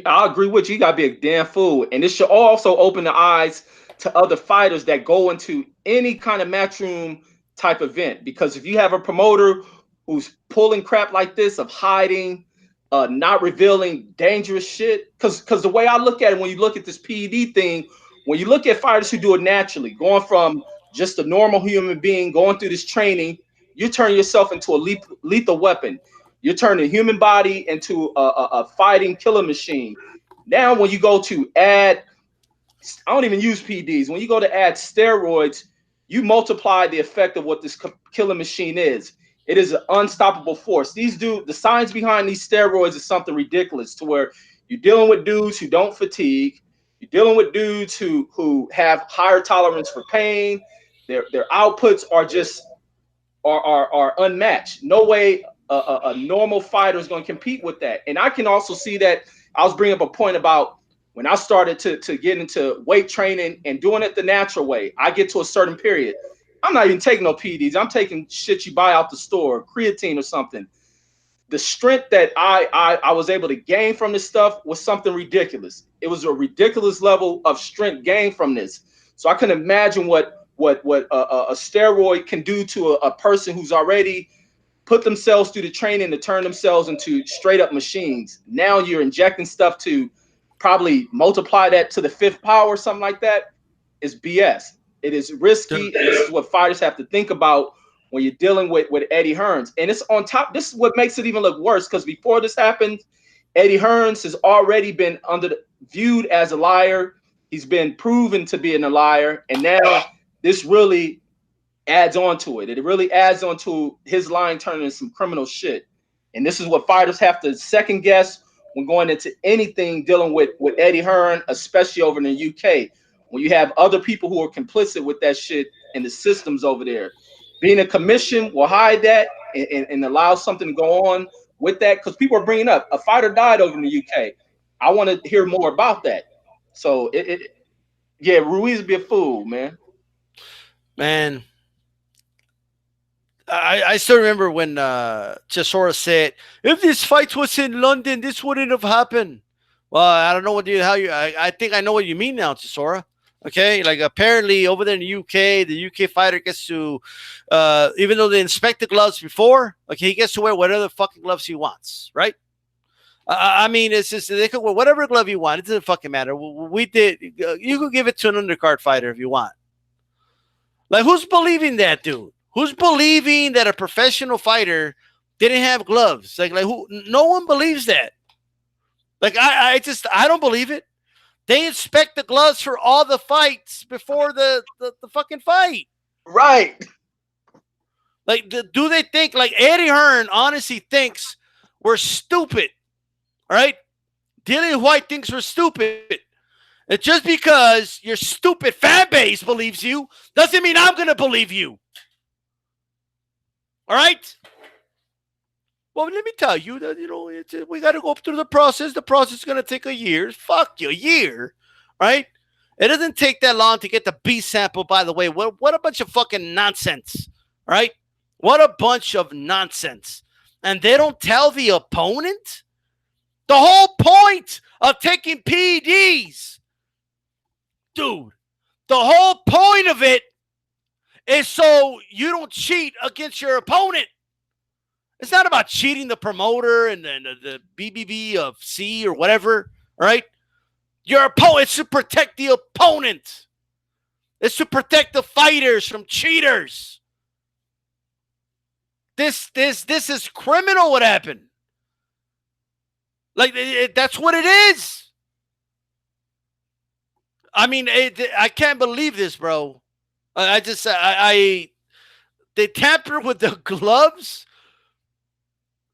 I agree with you. You got to be a damn fool. And this should also open the eyes to other fighters that go into any kind of matchroom type event. Because if you have a promoter who's pulling crap like this, of hiding, not revealing dangerous shit. Because the way I look at it, when you look at this PED thing, when you look at fighters who do it naturally, going from just a normal human being, going through this training, you turn yourself into a lethal weapon. You're turning the human body into a fighting killer machine. Now, when you go to add, I don't even use PEDs. When you go to add steroids, you multiply the effect of what this killer machine is. It is an unstoppable force. The science behind these steroids is something ridiculous, to where you're dealing with dudes who don't fatigue. You're dealing with dudes who have higher tolerance for pain. Their outputs are just are unmatched. No way a normal fighter is going to compete with that. And I can also see that. I was bringing up a point about when I started to get into weight training and doing it the natural way. I get to a certain period, I'm not even taking no PEDs. I'm taking shit you buy out the store, creatine or something. The strength that I was able to gain from this stuff was something ridiculous. It was a ridiculous level of strength gained from this. So I can imagine what a steroid can do to a person who's already put themselves through the training to turn themselves into straight up machines. Now you're injecting stuff to probably multiply that to the fifth power, something like that. Is BS. It is risky. And this is what fighters have to think about when you're dealing with Eddie Hearns. And it's on top. This is what makes it even look worse, because before this happened, Eddie Hearns has already been viewed as a liar. He's been proven to be a liar. And now this really adds on to it. It really adds on to his lying turning into some criminal shit. And this is what fighters have to second guess when going into anything dealing with Eddie Hearn, especially over in the UK. When you have other people who are complicit with that shit and the systems over there. Being a commission will hide that and allow something to go on with that, because people are bringing up a fighter died over in the UK. I want to hear more about that. So yeah, Ruiz would be a fool, man. Man, I still remember when Chisora said, "If this fight was in London, this wouldn't have happened." Well, I don't know I think I know what you mean now, Chisora. Okay, like apparently over there in the UK fighter gets to, even though they inspect the gloves before, okay, he gets to wear whatever fucking gloves he wants, right? I mean, it's just they could wear whatever glove you want. It doesn't fucking matter. We did. You could give it to an undercard fighter if you want. Like, who's believing that, dude? Who's believing that a professional fighter didn't have gloves? Like who? No one believes that. Like, I don't believe it. They inspect the gloves for all the fights before the fucking fight. Right. Like, do they think, like, Eddie Hearn honestly thinks we're stupid? All right? Dillian Whyte thinks we're stupid. And just because your stupid fan base believes you doesn't mean I'm going to believe you. All right? Well, let me tell you that, we got to go through the process. The process is going to take a year. Fuck you, a year. Right? It doesn't take that long to get the B sample, by the way. What a bunch of fucking nonsense. Right? What a bunch of nonsense. And they don't tell the opponent? The whole point of taking PEDs, dude, the whole point of it is so you don't cheat against your opponent. It's not about cheating the promoter and the BBB of C or whatever, right? Your opponent, it's to protect the opponent. It's to protect the fighters from cheaters. This is criminal what happened. Like, that's what it is. I mean, I can't believe this, bro. They tampered with the gloves.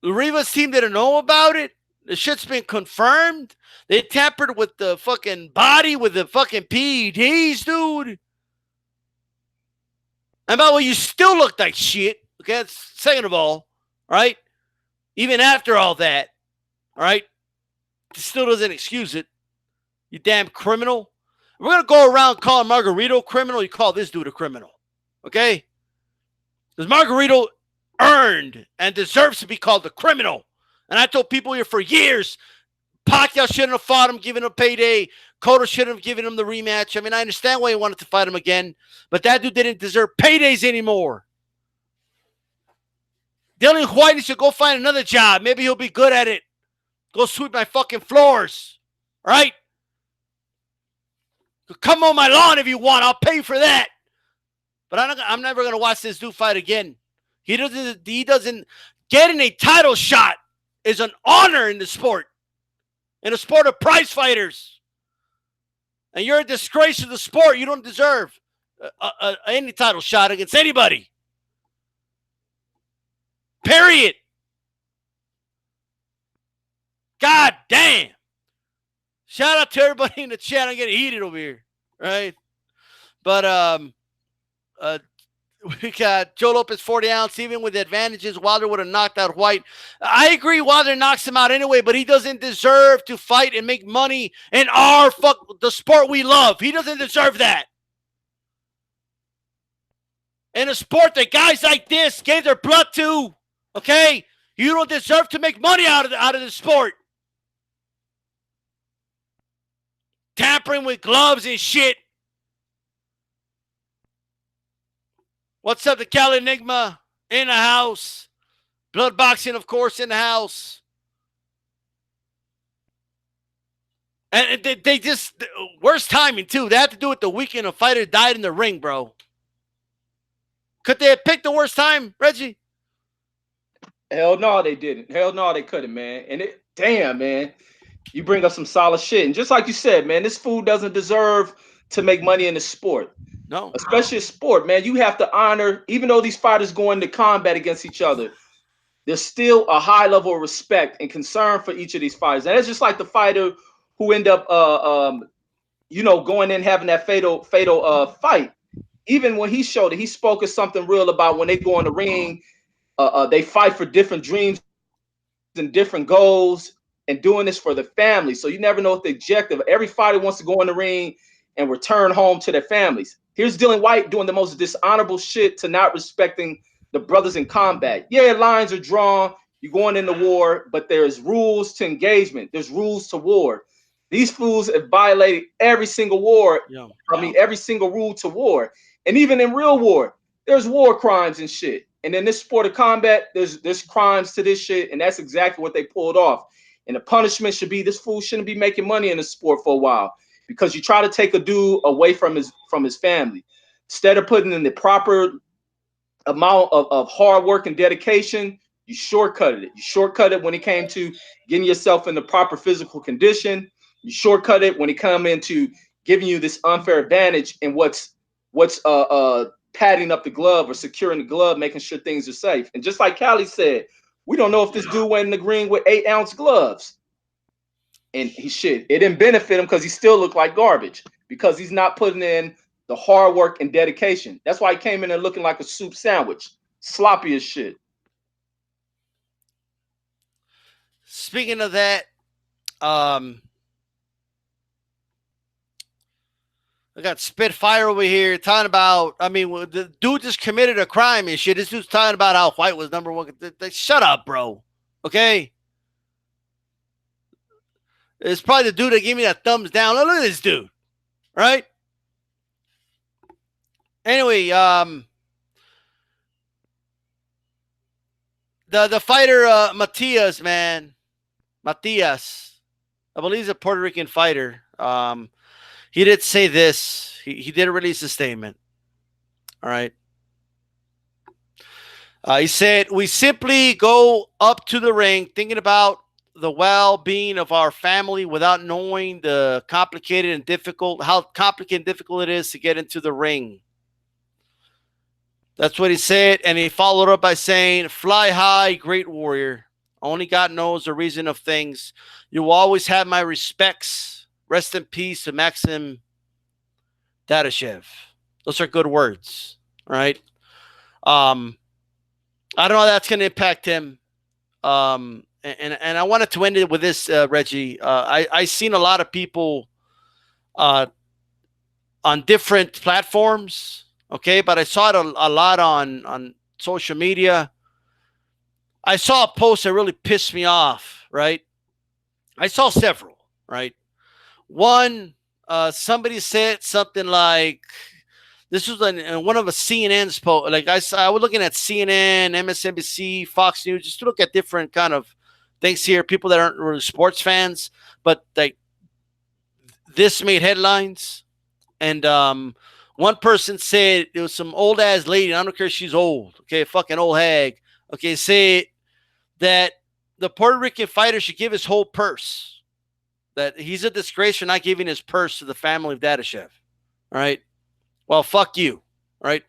Riva's team didn't know about it. The shit's been confirmed. They tampered with the fucking body with the fucking PEDs, dude. And by the way, you still look like shit. Okay, that's second of all, right? Even after all that, all right? It still doesn't excuse it. You damn criminal. We're going to go around calling Margarito criminal. You call this dude a criminal. Okay? Because Margarito earned and deserves to be called a criminal. And I told people here for years, Pacquiao shouldn't have fought him, given him payday. Cotto shouldn't have given him the rematch. I mean, I understand why he wanted to fight him again, but that dude didn't deserve paydays anymore. Dillian Whyte should go find another job. Maybe he'll be good at it. Go sweep my fucking floors. All right? Come on my lawn if you want. I'll pay for that. But I'm never going to watch this dude fight again. He doesn't getting a title shot is an honor in the sport. In a sport of prize fighters. And you're a disgrace to the sport. You don't deserve any title shot against anybody. Period. God damn. Shout out to everybody in the chat. I'm getting heated over here. Right? But we got Joe Lopez 40 ounce, even with the advantages. Wilder would have knocked out Whyte. I agree, Wilder knocks him out anyway, but he doesn't deserve to fight and make money in the sport we love. He doesn't deserve that. In a sport that guys like this gave their blood to, okay? You don't deserve to make money out of the sport. Tampering with gloves and shit. What's up, the Cali Enigma in the house? Blood boxing, of course, in the house. And they just, worst timing, too. They have to do it the weekend a fighter died in the ring, bro. Could they have picked the worst time, Reggie? Hell no, they didn't. Hell no, they couldn't, man. And damn, man. You bring up some solid shit. And just like you said, man, this fool doesn't deserve to make money in the sport. No. Especially a sport, man. You have to honor, even though these fighters go into combat against each other, there's still a high level of respect and concern for each of these fighters. And it's just like the fighter who end up going in having that fatal fight. Even when he showed it, he spoke of something real about when they go in the ring, they fight for different dreams and different goals and doing this for the family. So you never know what the objective. Every fighter wants to go in the ring and return home to their families. Here's Dillian Whyte doing the most dishonorable shit to not respecting the brothers in combat. Yeah, lines are drawn. You're going into war, but there's rules to engagement. There's rules to war. These fools have violated every single war. Yeah. I mean, every single rule to war. And even in real war, there's war crimes and shit. And in this sport of combat, there's crimes to this shit, and that's exactly what they pulled off. And the punishment should be this fool shouldn't be making money in the sport for a while because you try to take a dude away from his family. Instead of putting in the proper amount of hard work and dedication, you shortcutted it. You shortcut it when it came to getting yourself in the proper physical condition. You shortcut it when it come into giving you this unfair advantage in what's padding up the glove or securing the glove, making sure things are safe. And just like Callie said, we don't know if this dude went in the ring with 8-ounce gloves. And it didn't benefit him because he still looked like garbage because he's not putting in the hard work and dedication. That's why he came in there looking like a soup sandwich, sloppy as shit. Speaking of that, I got Spitfire over here talking about, I mean, the dude just committed a crime and shit. This dude's talking about how Whyte was number one. Shut up, bro. Okay? It's probably the dude that gave me that thumbs down. Look at this dude. Right? Anyway, the fighter, Matias, man. Matias. I believe he's a Puerto Rican fighter. He did say this. He did release a statement. All right. He said, we simply go up to the ring thinking about the well-being of our family without knowing how complicated and difficult it is to get into the ring. That's what he said. And he followed up by saying, fly high, great warrior. Only God knows the reason of things. You will always have my respects. Rest in peace to Maxim Dadashev. Those are good words, right? I don't know how that's going to impact him. And I wanted to end it with this, Reggie. I seen a lot of people on different platforms, okay? But I saw it a lot on social media. I saw a post that really pissed me off, right? I saw several, right? One, somebody said something like, this was one of a CNN's post. Like I was looking at CNN, MSNBC, Fox News, just to look at different kind of things here. People that aren't really sports fans, but like this made headlines. And one person said it was some old ass lady. I don't care if she's old. Okay, a fucking old hag. Okay, say that the Puerto Rican fighter should give his whole purse. That he's a disgrace for not giving his purse to the family of Dadashev. All right. Well, fuck you. All right.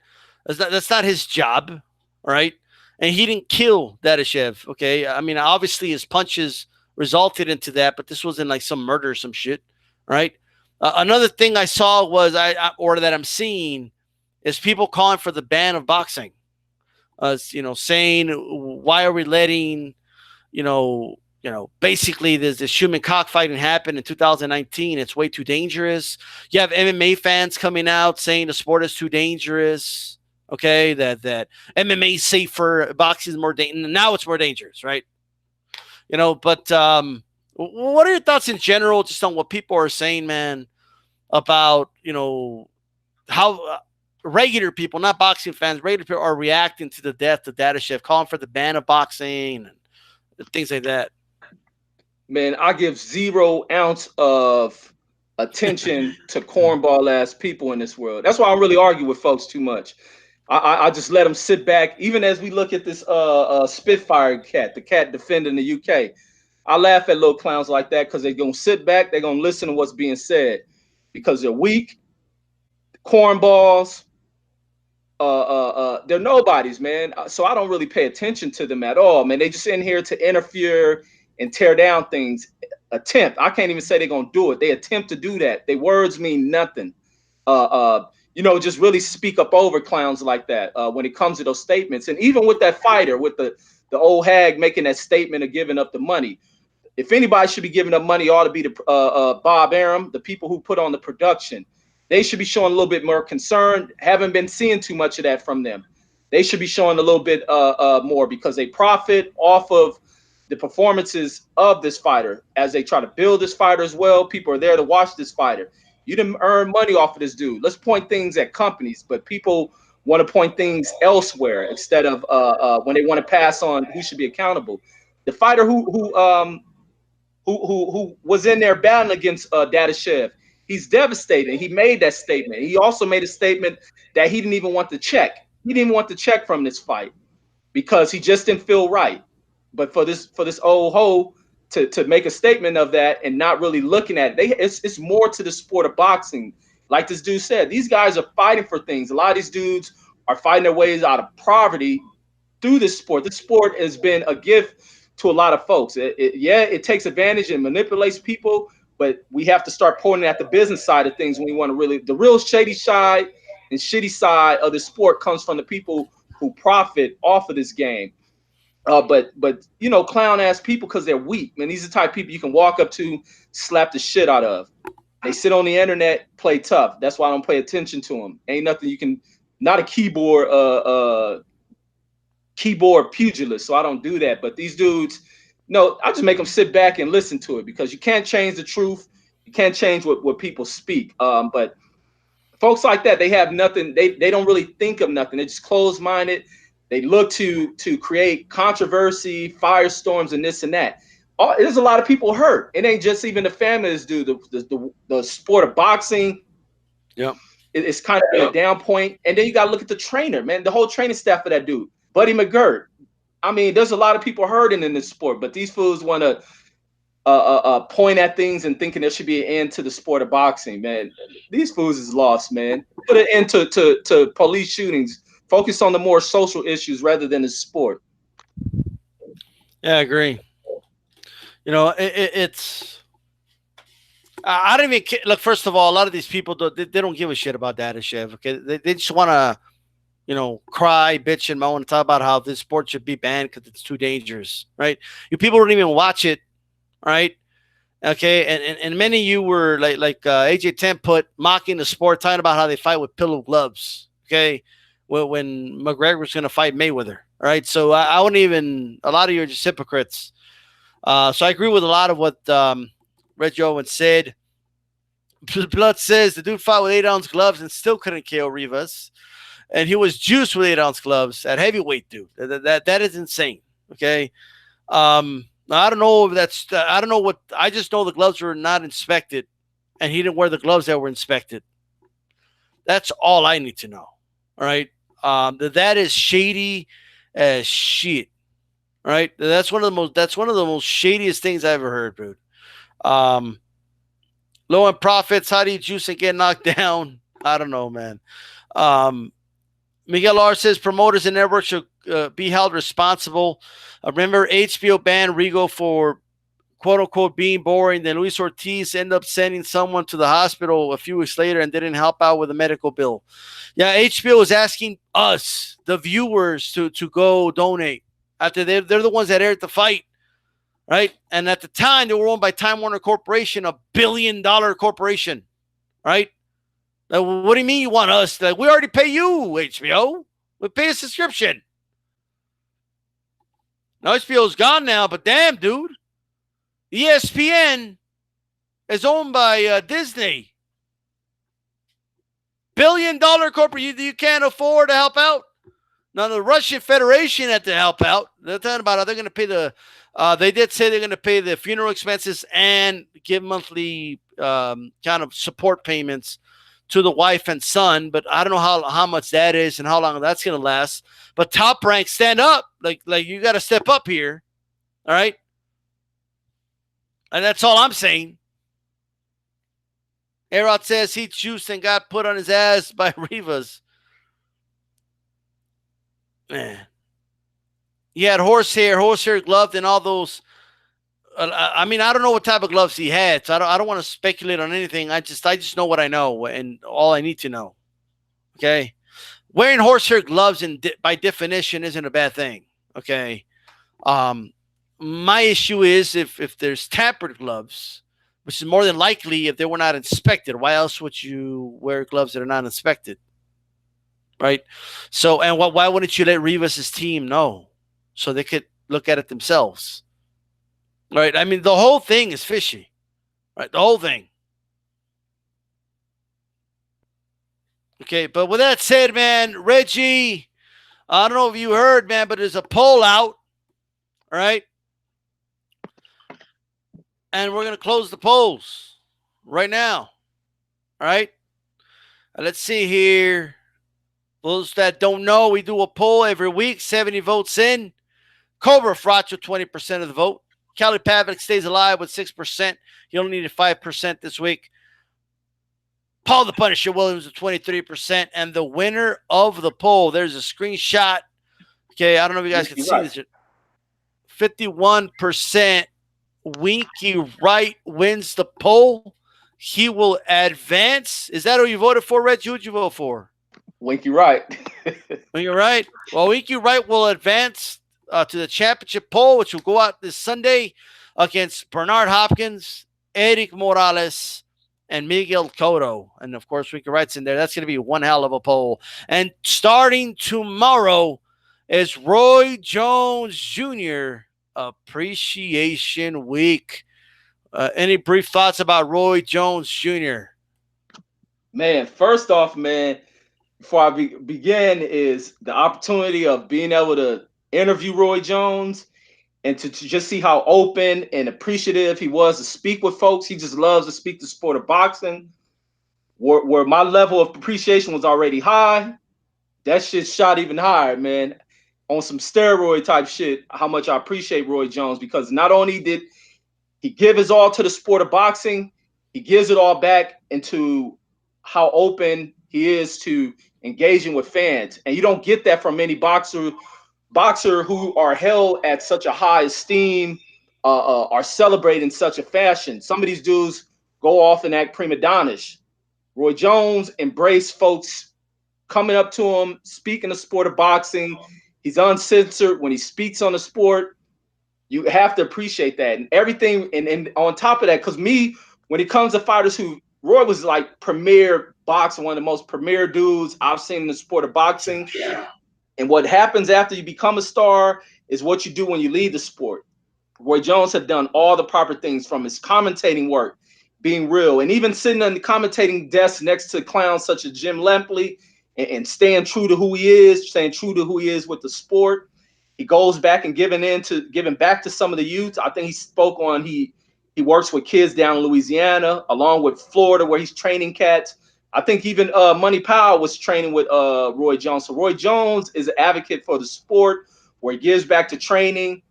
That's not his job. All right. And he didn't kill Dadashev. Okay. I mean, obviously his punches resulted into that, but this wasn't like some murder or some shit. All right. Another thing I saw was or that I'm seeing is people calling for the ban of boxing. Saying, why are we letting, basically there's this human cockfighting happened in 2019. It's way too dangerous. You have MMA fans coming out saying the sport is too dangerous. Okay, that MMA is safer, boxing is more dangerous. Now it's more dangerous, right? But what are your thoughts in general, just on what people are saying, man, about how regular people, not boxing fans, regular people are reacting to the death of Dadashev, calling for the ban of boxing and things like that? Man, I give 0 ounce of attention to cornball ass people in this world. That's why I don't really argue with folks too much. I just let them sit back. Even as we look at this Spitfire cat, the cat defending the UK, I laugh at little clowns like that because they're gonna sit back, they're gonna listen to what's being said because they're weak, cornballs. They're nobodies, man. So I don't really pay attention to them at all, man. They just in here to interfere and tear down things. Attempt. I can't even say they're gonna do it. They attempt to do that. Their words mean nothing. Just really speak up over clowns like that when it comes to those statements. And even with that fighter, with the old hag making that statement of giving up the money. If anybody should be giving up money, it ought to be the Bob Arum, the people who put on the production. They should be showing a little bit more concern. Haven't been seeing too much of that from them. They should be showing a little bit more because they profit off of the performances of this fighter as they try to build this fighter as well. People are there to watch this fighter. You didn't earn money off of this dude. Let's point things at companies, but people want to point things elsewhere instead of when they want to pass on who should be accountable. The fighter who was in there battling against Dadashev, he's devastated. He made that statement. He also made a statement that he didn't even want the check. He didn't want the check from this fight because he just didn't feel right. But for this old hoe to make a statement of that and not really looking at it, it's more to the sport of boxing. Like this dude said, these guys are fighting for things. A lot of these dudes are fighting their ways out of poverty through this sport. This sport has been a gift to a lot of folks. It takes advantage and manipulates people, but we have to start pointing at the business side of things when we want to really, the real shady side and shitty side of the sport comes from the people who profit off of this game. But you know, clown ass people because they're weak, man. These are the type of people you can walk up to, slap the shit out of. They sit on the internet, play tough. That's why I don't pay attention to them. Ain't nothing you can, not a keyboard pugilist, so I don't do that. But these dudes, no, I just make them sit back and listen to it because you can't change the truth. You can't change what people speak. But folks like that, they have nothing. They don't really think of nothing. They're just closed-minded. They look to create controversy, firestorms, and this and that. There's a lot of people hurt. It ain't just even the families do. The sport of boxing. Yeah, it's kind of at a down point. And then you got to look at the trainer, man. The whole training staff of that dude, Buddy McGirt. I mean, there's a lot of people hurting in this sport, but these fools want to point at things and thinking there should be an end to the sport of boxing, man. These fools is lost, man. Put an end to police shootings. Focus on the more social issues rather than the sport. Yeah, I agree. You know, it's. I don't even look. First of all, a lot of these people they don't give a shit about Dadashev. Okay, they just want to, you know, cry, bitch, and moan and talk about how this sport should be banned because it's too dangerous, right? You people don't even watch it, right? Okay, and many of you were like AJ 10 put mocking the sport, talking about how they fight with pillow gloves. Okay, when McGregor's going to fight Mayweather, right? So I wouldn't even. A lot of you are just hypocrites. So I agree with a lot of what Reggie Owens said. Blood says the dude fought with 8-ounce gloves and still couldn't KO Rivas, and he was juiced with 8-ounce gloves at heavyweight, dude. That is insane. Okay. I don't know if that's. I don't know what. I just know the gloves were not inspected, and he didn't wear the gloves that were inspected. That's all I need to know. All right. That is shady as shit. All right. That's one of the most shadiest things I ever heard, dude. Low end profits. How do you juice and get knocked down? I don't know, man. Miguel R says promoters and networks should be held responsible. Remember, HBO banned Rigo for quote unquote being boring. Then Luis Ortiz ended up sending someone to the hospital a few weeks later and didn't help out with a medical bill. Yeah, HBO is asking us, the viewers, to go donate. After they're the ones that aired the fight, right? And at the time, they were owned by Time Warner Corporation, $1 billion corporation, right? Like, what do you mean you want us? Like, we already pay you, HBO. We pay a subscription. Now HBO's gone now, but damn, dude. ESPN is owned by Disney. $1 billion corporation. You can't afford to help out. Now, the Russian Federation had to help out. They're talking about how they're going to pay the they did say they're going to pay the funeral expenses and give monthly kind of support payments to the wife and son, but I don't know how much that is and how long that's going to last. But Top Rank, stand up. Like you got to step up here. All right? And that's all I'm saying. Erod says he juiced and got put on his ass by Rivas. Man. He had horsehair gloved and all those. I mean, I don't know what type of gloves he had, so I don't want to speculate on anything. I just know what I know and all I need to know. Okay, wearing horsehair gloves by definition isn't a bad thing. Okay, my issue is if there's tampered gloves, which is more than likely if they were not inspected. Why else would you wear gloves that are not inspected? Right. So, and why wouldn't you let Rivas' team know so they could look at it themselves? Right? I mean, the whole thing is fishy. Right? The whole thing. Okay, but with that said, man, Reggie, I don't know if you heard, man, but there's a poll out, right? And we're going to close the polls right now, all right? Let's see here. Those that don't know, we do a poll every week, 70 votes in. Cobra Fracho, 20% of the vote. Kelly Pavlik stays alive with 6%. He only needed 5% this week. Paul the Punisher Williams with 23%. And the winner of the poll, there's a screenshot. Okay, I don't know if you guys can see this. 51%. Winky Wright wins the poll. He will advance. Is that who you voted for, Reggie? Who'd you vote for? Winky Wright. Winky Wright. Well, Winky Wright will advance to the championship poll, which will go out this Sunday against Bernard Hopkins, Eric Morales, and Miguel Cotto. And, of course, Winky Wright's in there. That's going to be one hell of a poll. And starting tomorrow is Roy Jones Jr. Appreciation Week. Any brief thoughts about Roy Jones Jr.? Man, first off, man, before I begin, is the opportunity of being able to interview Roy Jones and to just see how open and appreciative he was to speak with folks. He just loves to speak the sport of boxing. Where my level of appreciation was already high, that shit shot even higher, man. On some steroid type shit, how much I appreciate Roy Jones, because not only did he give his all to the sport of boxing, he gives it all back into how open he is to engaging with fans. And you don't get that from any boxer who are held at such a high esteem, are celebrated in such a fashion. Some of these dudes go off and act prima donnish. Roy Jones embraced folks coming up to him, speaking the sport of boxing. He's uncensored when he speaks on the sport. You have to appreciate that. And everything, and on top of that, because when it comes to fighters Roy was like premier boxer, one of the most premier dudes I've seen in the sport of boxing. Yeah. And what happens after you become a star is what you do when you leave the sport. Roy Jones had done all the proper things, from his commentating work, being real, and even sitting on the commentating desk next to clowns such as Jim Lempley, and staying true to who he is, staying true to who he is with the sport. He goes back and giving back to some of the youth. I think he spoke on he works with kids down in Louisiana, along with Florida, where he's training cats. I think even Money Powell was training with Roy Jones. So Roy Jones is an advocate for the sport, where he gives back to training.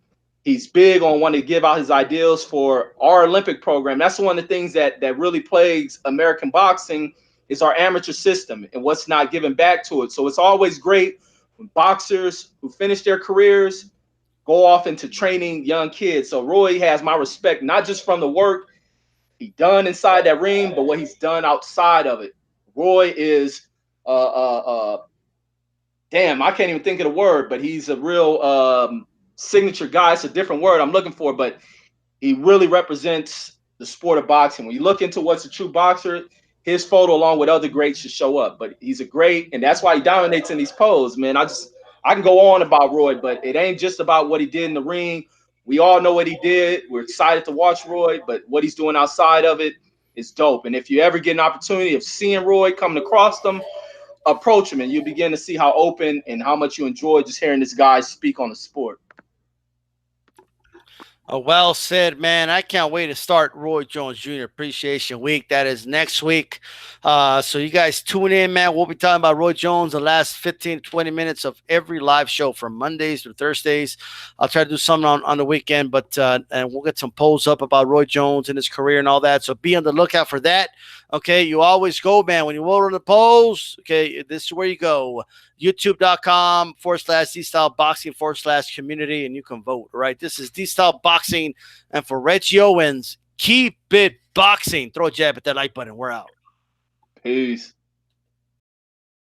He's big on wanting to give out his ideals for our Olympic program. That's one of the things that really plagues American boxing, is our amateur system and what's not given back to it. So it's always great when boxers who finish their careers go off into training young kids. So Roy has my respect, not just from the work he done inside that ring, but what he's done outside of it. Roy is damn, I can't even think of the word, but he's a real signature guy. It's a different word I'm looking for, but he really represents the sport of boxing. When you look into what's a true boxer, his photo along with other greats should show up. But he's a great, and that's why he dominates in these polls, man. I can go on about Roy, but it ain't just about what he did in the ring. We all know what he did. We're excited to watch Roy, but what he's doing outside of it is dope. And if you ever get an opportunity of seeing Roy coming across them, approach him, and you'll begin to see how open and how much you enjoy just hearing this guy speak on the sport. Well said, man. I can't wait to start Roy Jones Jr. Appreciation Week. That is next week. So you guys tune in, man. We'll be talking about Roy Jones the last 15 to 20 minutes of every live show from Mondays to Thursdays. I'll try to do something on the weekend, but and we'll get some polls up about Roy Jones and his career and all that. So be on the lookout for that. Okay, you always go, man. When you vote on the polls, okay, this is where you go. YouTube.com/Dstyleboxing/community, and you can vote. All right, this is Dstyleboxing, and for Reggie Owens, keep it boxing. Throw a jab at that like button. We're out. Peace.